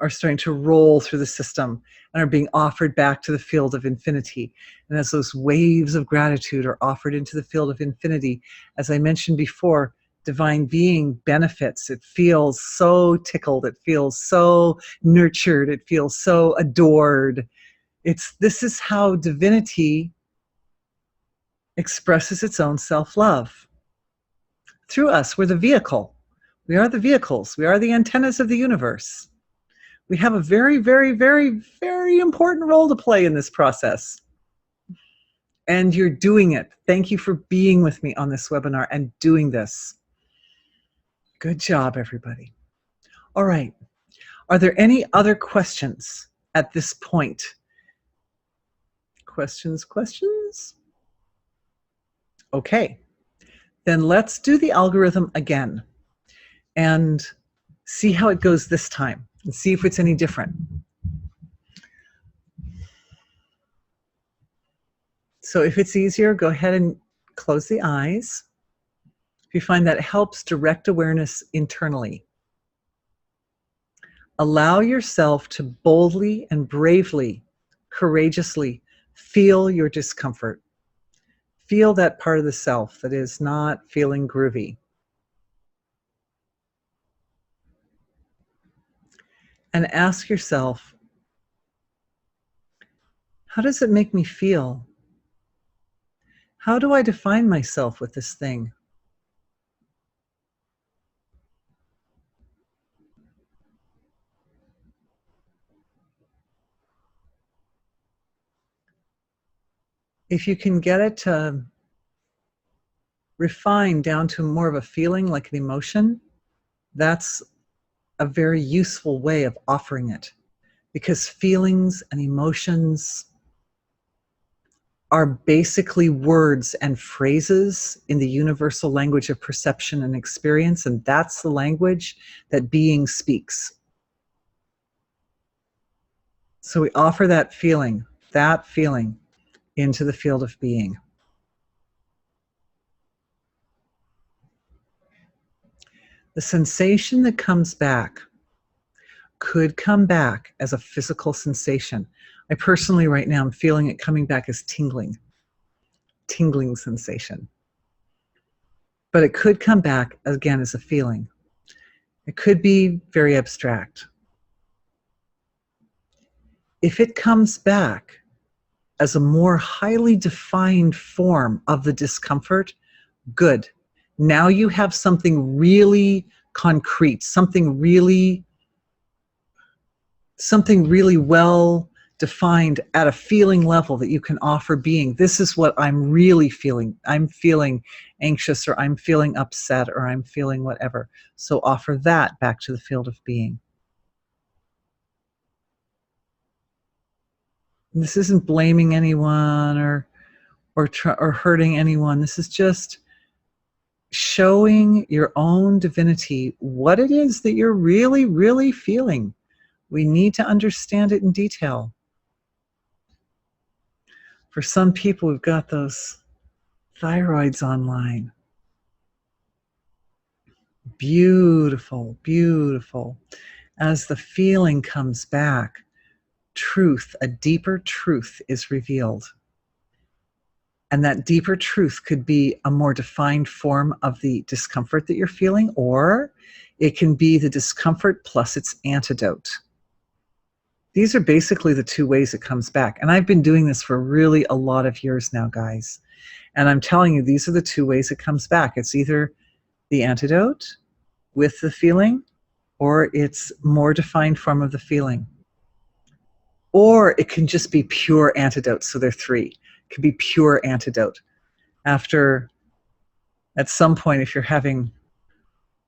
starting to roll through the system and are being offered back to the field of infinity. And as those waves of gratitude are offered into the field of infinity, as I mentioned before, divine being benefits. It feels so tickled. It feels so nurtured. It feels so adored. This is how divinity expresses its own self-love. Through us, we're the vehicle. We are the vehicles. We are the antennas of the universe. We have a very, very, very, very important role to play in this process. And you're doing it. Thank you for being with me on this webinar and doing this. Good job, everybody. All right. Are there any other questions at this point? Questions? Okay. Then let's do the algorithm again and see how it goes this time and see if it's any different. So if it's easier, go ahead and close the eyes. If you find that helps direct awareness internally, allow yourself to boldly and bravely, courageously feel your discomfort. Feel that part of the self that is not feeling groovy. And ask yourself, how does it make me feel? How do I define myself with this thing? If you can get it to refine down to more of a feeling, like an emotion, that's a very useful way of offering it, because feelings and emotions are basically words and phrases in the universal language of perception and experience, and that's the language that being speaks. So we offer that feeling into the field of being. The sensation that comes back could come back as a physical sensation. I personally, right now, I'm feeling it coming back as tingling sensation. But it could come back, again, as a feeling. It could be very abstract. If it comes back as a more highly defined form of the discomfort, good. Now you have something really concrete, something really well defined at a feeling level that you can offer being. This is what I'm really feeling. I'm feeling anxious, or I'm feeling upset, or I'm feeling whatever. So offer that back to the field of being. This isn't blaming anyone or hurting anyone. This is just showing your own divinity what it is that you're really, really feeling. We need to understand it in detail. For some people, we've got those thyroids online. Beautiful, beautiful. As the feeling comes back, truth, a deeper truth is revealed. And that deeper truth could be a more defined form of the discomfort that you're feeling, or It can be the discomfort plus its antidote. These are basically the two ways it comes back. And I've been doing this for really a lot of years now, guys. And I'm telling you, these are the two ways it comes back. It's either the antidote with the feeling, or it's more defined form of the feeling. Or it can just be pure antidote. So there are three. It can be pure antidote. After, at some point, if you're having,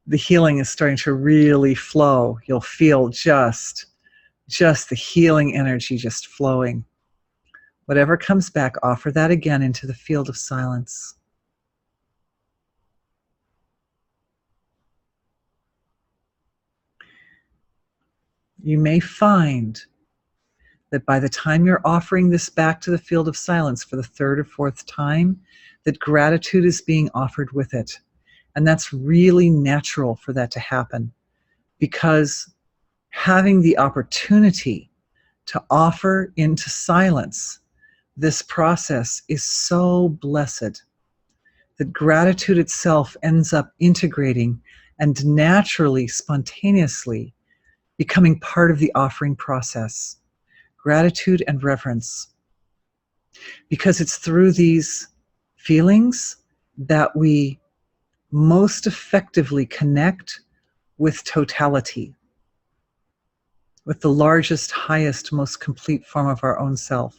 the healing is starting to really flow, you'll feel just the healing energy just flowing. Whatever comes back, offer that again into the field of silence. You may find that by the time you're offering this back to the field of silence for the third or fourth time, that gratitude is being offered with it. And that's really natural for that to happen, because having the opportunity to offer into silence this process is so blessed that gratitude itself ends up integrating and naturally, spontaneously becoming part of the offering process. Gratitude and reverence. Because it's through these feelings that we most effectively connect with totality, with the largest, highest, most complete form of our own self.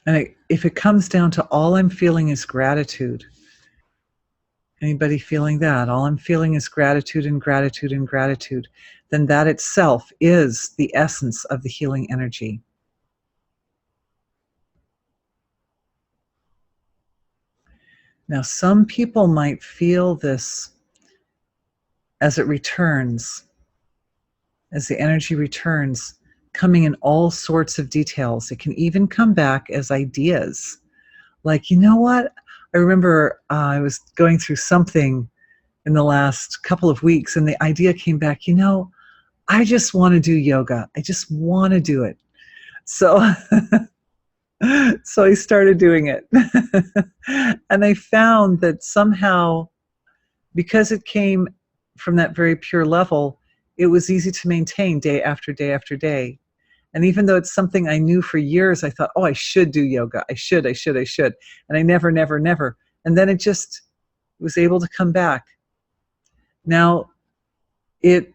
And if it comes down to all I'm feeling is gratitude, anybody feeling that? All I'm feeling is gratitude and gratitude and gratitude. Then that itself is the essence of the healing energy. Now, some people might feel this as it returns, as the energy returns, coming in all sorts of details. It can even come back as ideas. Like, you know what? I remember I was going through something in the last couple of weeks, and the idea came back, I just want to do yoga. I just want to do it. So, so I started doing it. And I found that somehow, because it came from that very pure level, it was easy to maintain day after day after day. And even though it's something I knew for years, I thought, I should do yoga. I should. And I never. And then it just was able to come back. Now, it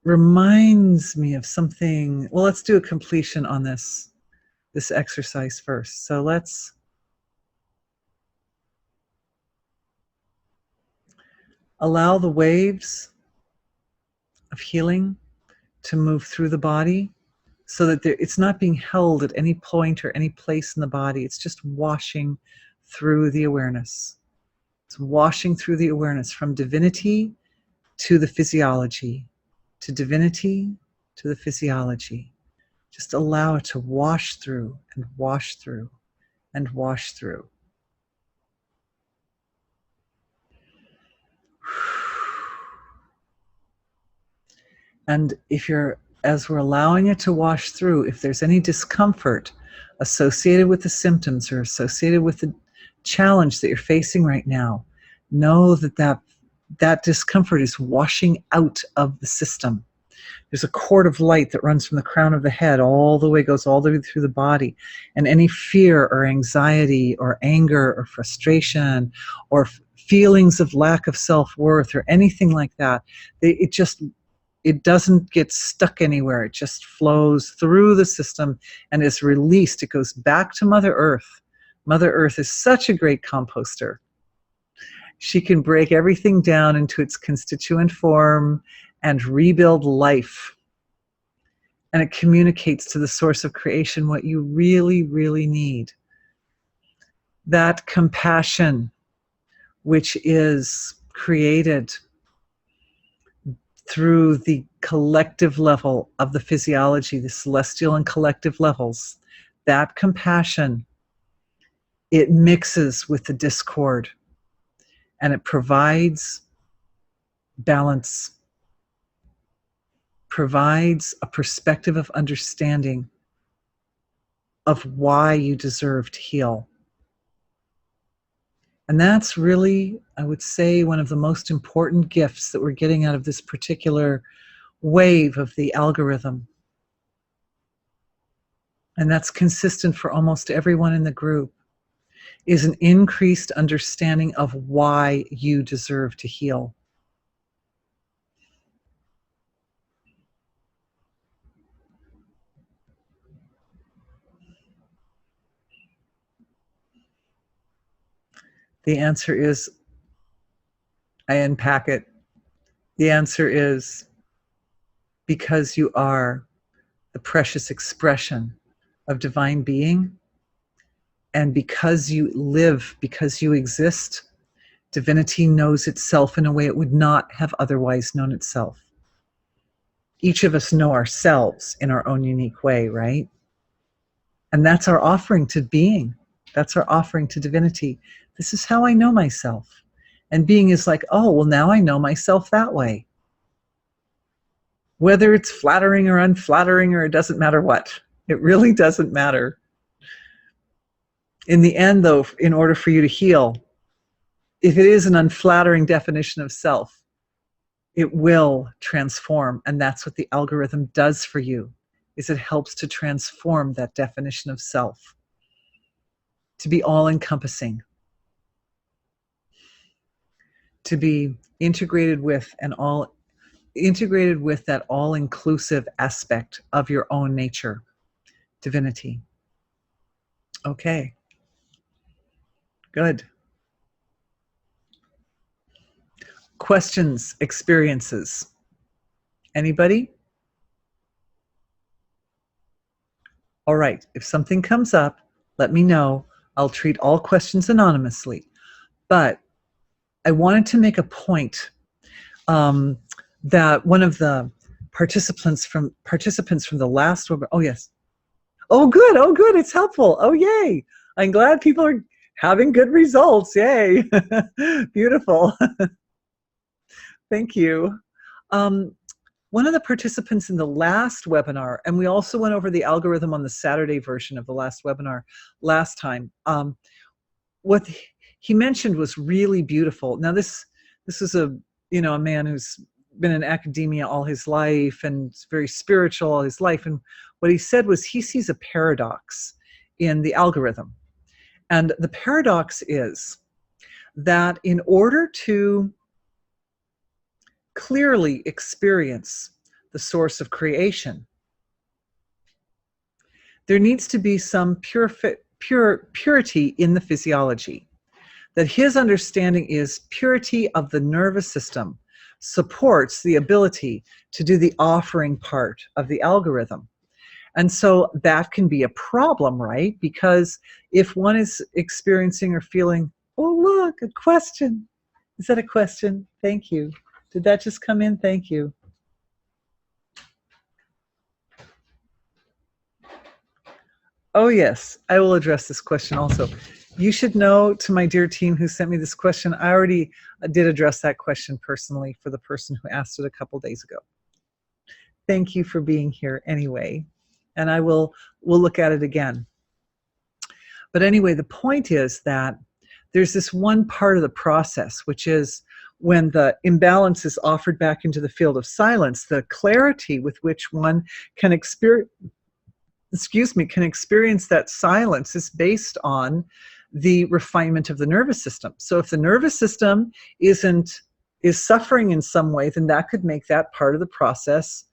reminds me of something. Well, let's do a completion on this exercise first. So let's allow the waves of healing to move through the body, so that it's not being held at any point or any place in the body. It's just washing through the awareness. It's washing through the awareness from divinity to the physiology, to divinity to the physiology. Just allow it to wash through and wash through and wash through. And as we're allowing it to wash through, if there's any discomfort associated with the symptoms or associated with the challenge that you're facing right now, know that discomfort is washing out of the system. There's a cord of light that runs from the crown of the head goes all the way through the body. And any fear or anxiety or anger or frustration or feelings of lack of self-worth or anything like that, it doesn't get stuck anywhere. It just flows through the system and is released. It goes back to Mother Earth. Mother Earth is such a great composter. She can break everything down into its constituent form and rebuild life. And it communicates to the source of creation what you really, really need. That compassion, which is created through the collective level of the physiology, the celestial and collective levels, that compassion, it mixes with the discord and it provides balance, provides a perspective of understanding of why you deserve to heal. And that's really, I would say, one of the most important gifts that we're getting out of this particular wave of the algorithm. And that's consistent for almost everyone in the group, is an increased understanding of why you deserve to heal. The answer is, I unpack it. The answer is because you are the precious expression of divine being, and because you live, because you exist, divinity knows itself in a way it would not have otherwise known itself. Each of us know ourselves in our own unique way, right? And that's our offering to being. That's our offering to divinity. This is how I know myself. And being is like, oh, well, now I know myself that way. Whether it's flattering or unflattering, or it doesn't matter what. It really doesn't matter. In the end, though, in order for you to heal, if it is an unflattering definition of self, it will transform. And that's what the algorithm does for you, is it helps to transform that definition of self to be all-encompassing, to be integrated with that all-inclusive aspect of your own nature, divinity. Okay, good. Questions, experiences? Anybody? All right, if something comes up, let me know. I'll treat all questions anonymously. But I wanted to make a point that one of the participants from the last webinar, oh yes, oh good, it's helpful, oh yay, I'm glad people are having good results, yay, beautiful, thank you. One of the participants in the last webinar, and we also went over the algorithm on the Saturday version of the last webinar last time, what he mentioned was really beautiful. Now this is a man who's been in academia all his life and very spiritual all his life, and what he said was he sees a paradox in the algorithm. And the paradox is that in order to clearly experience the source of creation, there needs to be some purity in the physiology. That his understanding is purity of the nervous system supports the ability to do the offering part of the algorithm. And so that can be a problem, right? Because if one is experiencing or feeling, oh, look, a question. Is that a question? Thank you. Did that just come in? Thank you. Oh, yes, I will address this question also. You should know, to my dear team who sent me this question, I already did address that question personally for the person who asked it a couple days ago. Thank you for being here anyway, and we'll look at it again. But anyway, the point is that there's this one part of the process, which is when the imbalance is offered back into the field of silence, the clarity with which one can experience that silence is based on the refinement of the nervous system. So if the nervous system is suffering in some way, then that could make that part of the process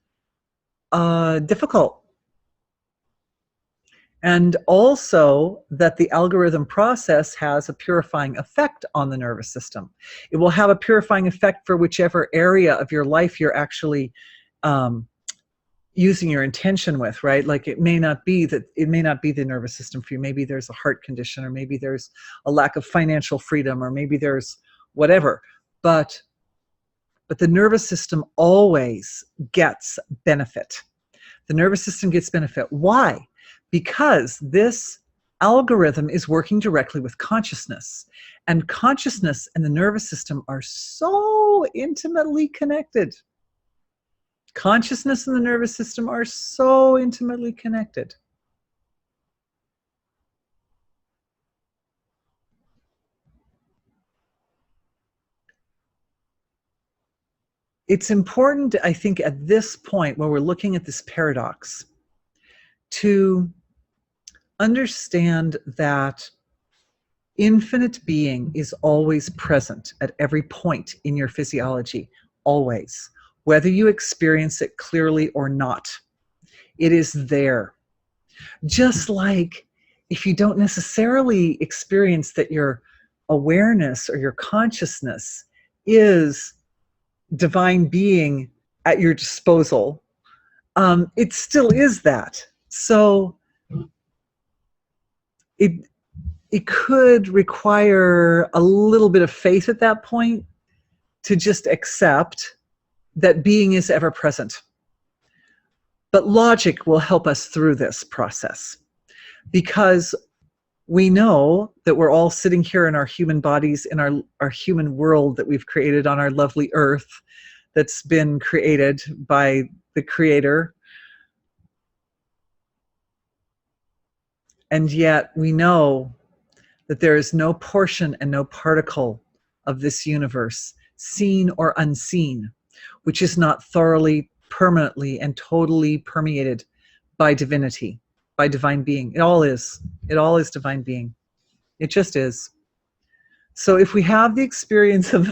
difficult. And also that the algorithm process has a purifying effect on the nervous system. It will have a purifying effect for whichever area of your life you're actually using your intention with, right? Like it may not be the nervous system for you. Maybe there's a heart condition, or maybe there's a lack of financial freedom, or maybe there's whatever. But the nervous system always gets benefit. The nervous system gets benefit. Why? Because this algorithm is working directly with consciousness, and consciousness and the nervous system are so intimately connected. Consciousness and the nervous system are so intimately connected. it's important, I think, at this point where we're looking at this paradox, to understand that infinite being is always present at every point in your physiology, always, whether you experience it clearly or not. It is there. Just like if you don't necessarily experience that your awareness or your consciousness is divine being at your disposal, it still is that. So it could require a little bit of faith at that point to just accept that being is ever present. But logic will help us through this process, because we know that we're all sitting here in our human bodies, in our human world that we've created on our lovely earth that's been created by the Creator. And yet we know that there is no portion and no particle of this universe, seen or unseen, which is not thoroughly, permanently, and totally permeated by divinity, by divine being. It all is. It all is divine being. It just is. So if we have the experience of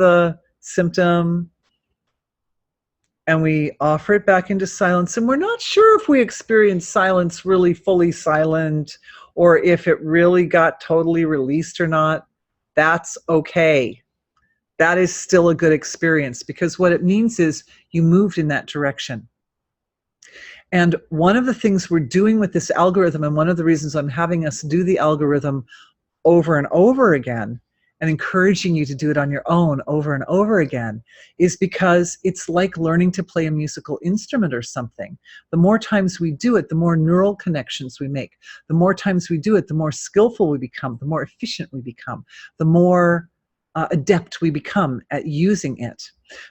a symptom, and we offer it back into silence, and we're not sure if we experience silence really fully silent, or if it really got totally released or not, that's okay. That is still a good experience, because what it means is you moved in that direction. And one of the things we're doing with this algorithm, and one of the reasons I'm having us do the algorithm over and over again, and encouraging you to do it on your own over and over again, is because it's like learning to play a musical instrument or something. The more times we do it, the more neural connections we make. The more times we do it, the more skillful we become, the more efficient we become, the more adept we become at using it.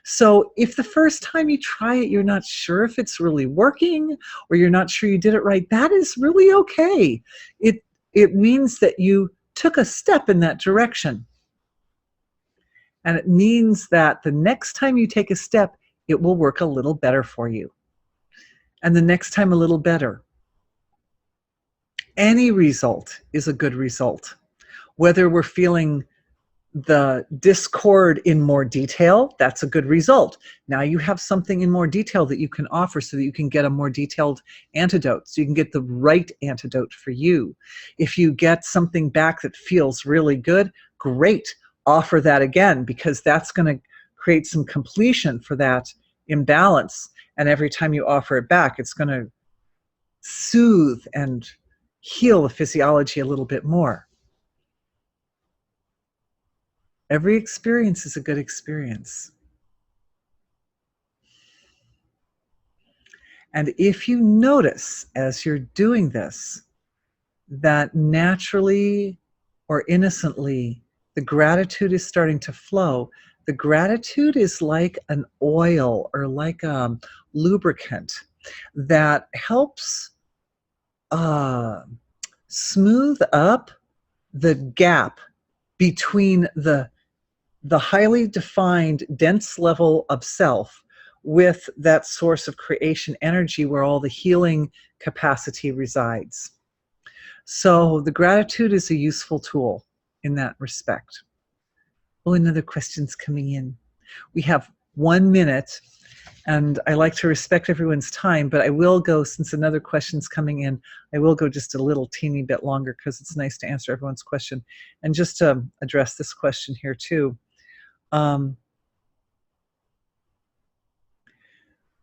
So if the first time you try it, you're not sure if it's really working, or you're not sure you did it right, that is really okay. It means that you took a step in that direction. And it means that the next time you take a step, it will work a little better for you. And the next time a little better. Any result is a good result. Whether we're feeling the discord in more detail, that's a good result. Now you have something in more detail that you can offer, so that you can get a more detailed antidote, so you can get the right antidote for you. If you get something back that feels really good, great. Offer that again, because that's going to create some completion for that imbalance. And every time you offer it back, it's going to soothe and heal the physiology a little bit more. Every experience is a good experience. And if you notice as you're doing this, that naturally or innocently, the gratitude is starting to flow. The gratitude is like an oil or like a lubricant that helps smooth up the gap between the highly defined, dense level of self with that source of creation energy where all the healing capacity resides. So the gratitude is a useful tool in that respect. Oh, another question's coming in. We have 1 minute, and I like to respect everyone's time, but I will go, since another question's coming in, I will go just a little teeny bit longer, because it's nice to answer everyone's question. And just to address this question here too, I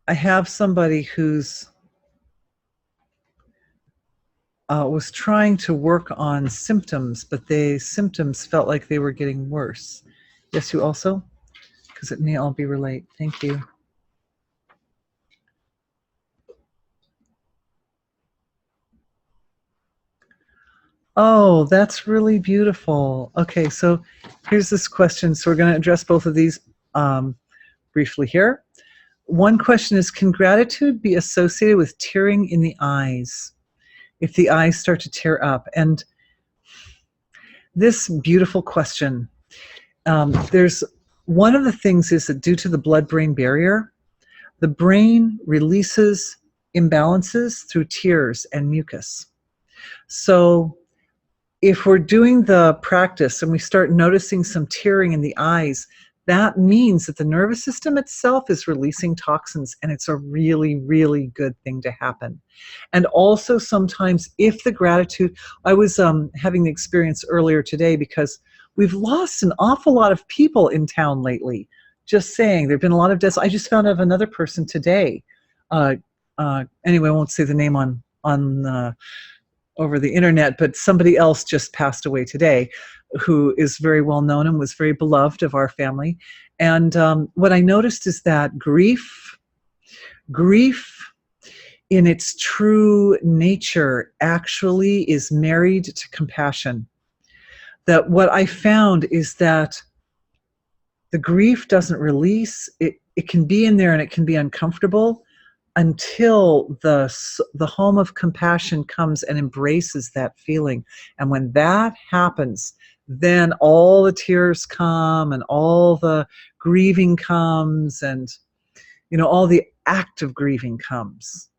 have somebody who's was trying to work on symptoms, but the symptoms felt like they were getting worse. Yes, you also? Because it may all be related. Thank you. Oh, that's really beautiful. Okay, so here's this question. So we're going to address both of these briefly here. One question is, can gratitude be associated with tearing in the eyes if the eyes start to tear up? And this beautiful question, there's one of the things is that due to the blood-brain barrier, the brain releases imbalances through tears and mucus. So if we're doing the practice and we start noticing some tearing in the eyes, that means that the nervous system itself is releasing toxins, and it's a really, really good thing to happen. And also sometimes if the gratitude, I was having the experience earlier today because we've lost an awful lot of people in town lately. Just saying, there've been a lot of deaths. I just found out of another person today. Anyway, I won't say the name on over the internet, but somebody else just passed away today who is very well known and was very beloved of our family. And what I noticed is that grief in its true nature actually is married to compassion. That what I found is that the grief doesn't release. It can be in there and it can be uncomfortable until the home of compassion comes and embraces that feeling. And when that happens, then all the tears come and all the grieving comes, and all the active grieving comes.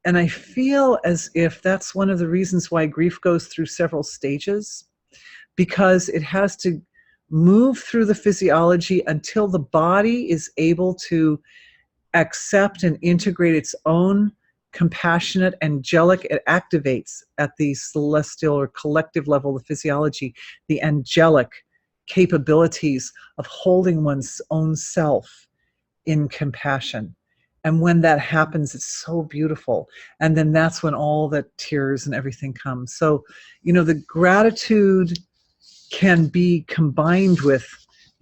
And I feel as if that's one of the reasons why grief goes through several stages, because it has to move through the physiology until the body is able to accept and integrate its own compassionate, angelic, it activates at the celestial or collective level of physiology, the angelic capabilities of holding one's own self in compassion. And when that happens, it's so beautiful. And then that's when all the tears and everything comes. So, the gratitude can be combined with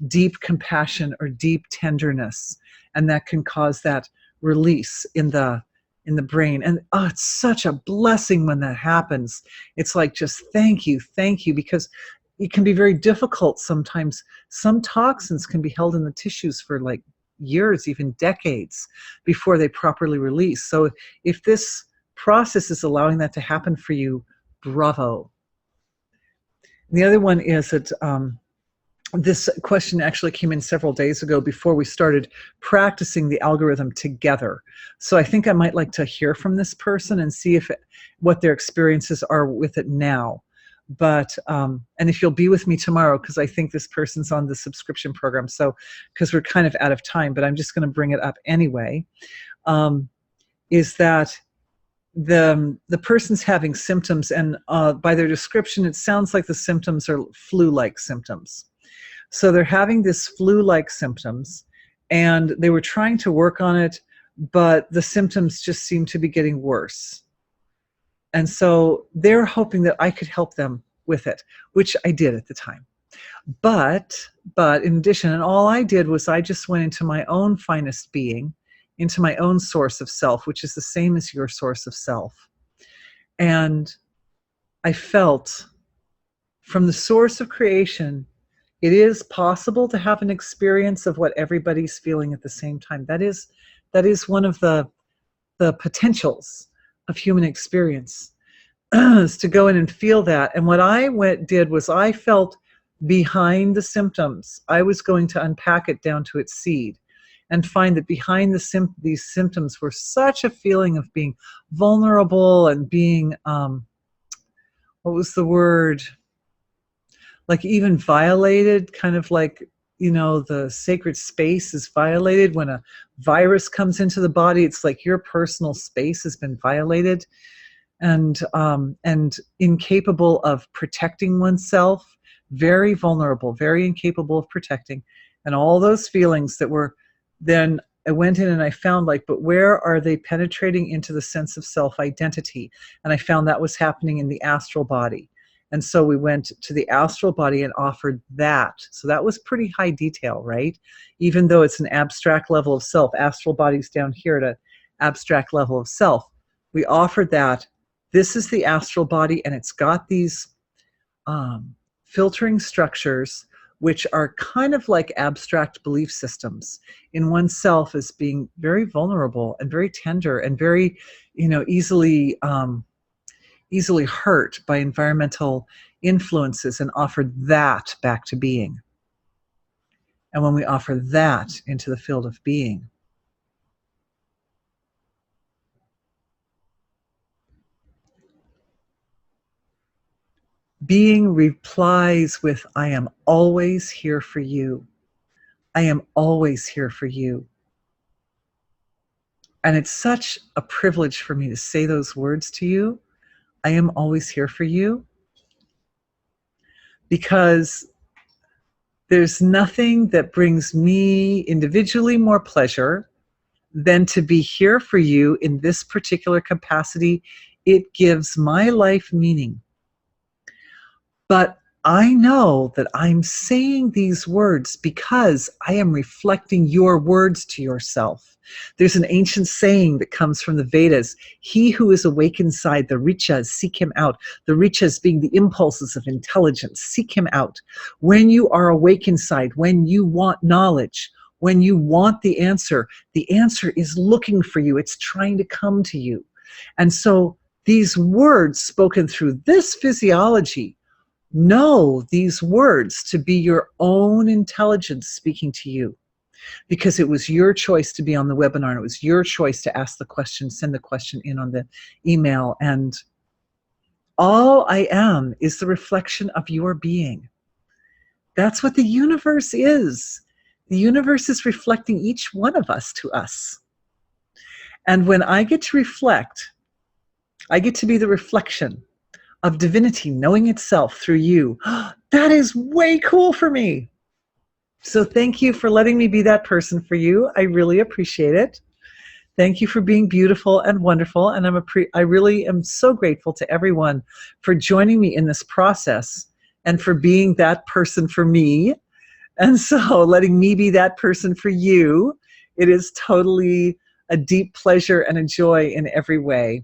deep compassion or deep tenderness, and that can cause that release in the brain. And it's such a blessing when that happens. It's like, just thank you, because it can be very difficult sometimes. Some toxins can be held in the tissues for like years, even decades, before they properly release. So if this process is allowing that to happen for you, bravo. And the other one is that this question actually came in several days ago before we started practicing the algorithm together. So I think I might like to hear from this person and see what their experiences are with it now. But, and if you'll be with me tomorrow, because I think this person's on the subscription program, so because we're kind of out of time, but I'm just going to bring it up anyway, is that the person's having symptoms, and by their description, it sounds like the symptoms are flu-like symptoms. So they're having this flu-like symptoms, and they were trying to work on it, but the symptoms just seem to be getting worse. And so they're hoping that I could help them with it, which I did at the time. But in addition, and all I did was I just went into my own finest being, into my own source of self, which is the same as your source of self. And I felt from the source of creation, it is possible to have an experience of what everybody's feeling at the same time. That is one of the potentials of human experience, is to go in and feel that. And what I did was I felt behind the symptoms. I was going to unpack it down to its seed and find that behind these symptoms were such a feeling of being vulnerable and being, what was the word? Like even violated, kind of like, the sacred space is violated. When a virus comes into the body, it's like your personal space has been violated, and incapable of protecting oneself, very vulnerable, very incapable of protecting, and all those feelings that were, then I went in and I found but where are they penetrating into the sense of self-identity? And I found that was happening in the astral body. And so we went to the astral body and offered that. So that was pretty high detail, right? Even though it's an abstract level of self, astral body's down here at an abstract level of self. We offered that. This is the astral body, and it's got these filtering structures, which are kind of like abstract belief systems in oneself as being very vulnerable and very tender and very, easily hurt by environmental influences, and offered that back to being. And when we offer that into the field of being, being replies with, I am always here for you. I am always here for you. And it's such a privilege for me to say those words to you. I am always here for you. Because there's nothing that brings me individually more pleasure than to be here for you in this particular capacity. It gives my life meaning. But I know that I'm saying these words because I am reflecting your words to yourself. There's an ancient saying that comes from the Vedas: he who is awake inside, the richas, seek him out. The richas being the impulses of intelligence, seek him out. When you are awake inside, when you want knowledge, when you want the answer is looking for you. It's trying to come to you. And so these words spoken through this physiology, know these words to be your own intelligence speaking to you, because it was your choice to be on the webinar, and it was your choice to ask the question, send the question in on the email. And all I am is the reflection of your being. That's what the universe is. The universe is reflecting each one of us to us. And when I get to reflect, I get to be the reflection of divinity knowing itself through you. That is way cool for me. So thank you for letting me be that person for you. I really appreciate it. Thank you for being beautiful and wonderful. And I really am so grateful to everyone for joining me in this process and for being that person for me. And so letting me be that person for you. It is totally a deep pleasure and a joy in every way.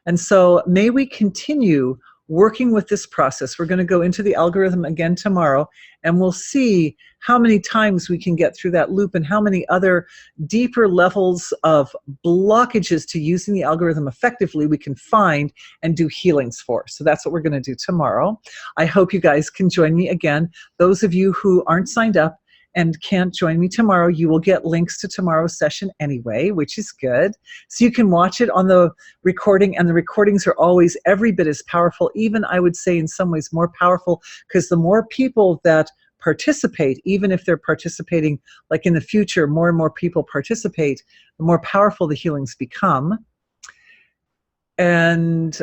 And so may we continue working with this process. We're going to go into the algorithm again tomorrow, and we'll see how many times we can get through that loop and how many other deeper levels of blockages to using the algorithm effectively we can find and do healings for. So that's what we're going to do tomorrow. I hope you guys can join me again. Those of you who aren't signed up and can't join me tomorrow, you will get links to tomorrow's session anyway, which is good. So you can watch it on the recording, and the recordings are always every bit as powerful, even I would say in some ways more powerful, because the more people that participate, even if they're participating like in the future, more and more people participate, the more powerful the healings become. And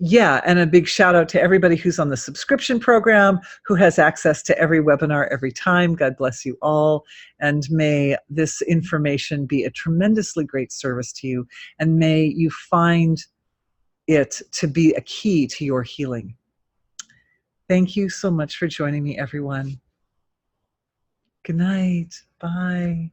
yeah, and a big shout out to everybody who's on the subscription program, who has access to every webinar every time. God bless you all. And may this information be a tremendously great service to you. And may you find it to be a key to your healing. Thank you so much for joining me, everyone. Good night. Bye.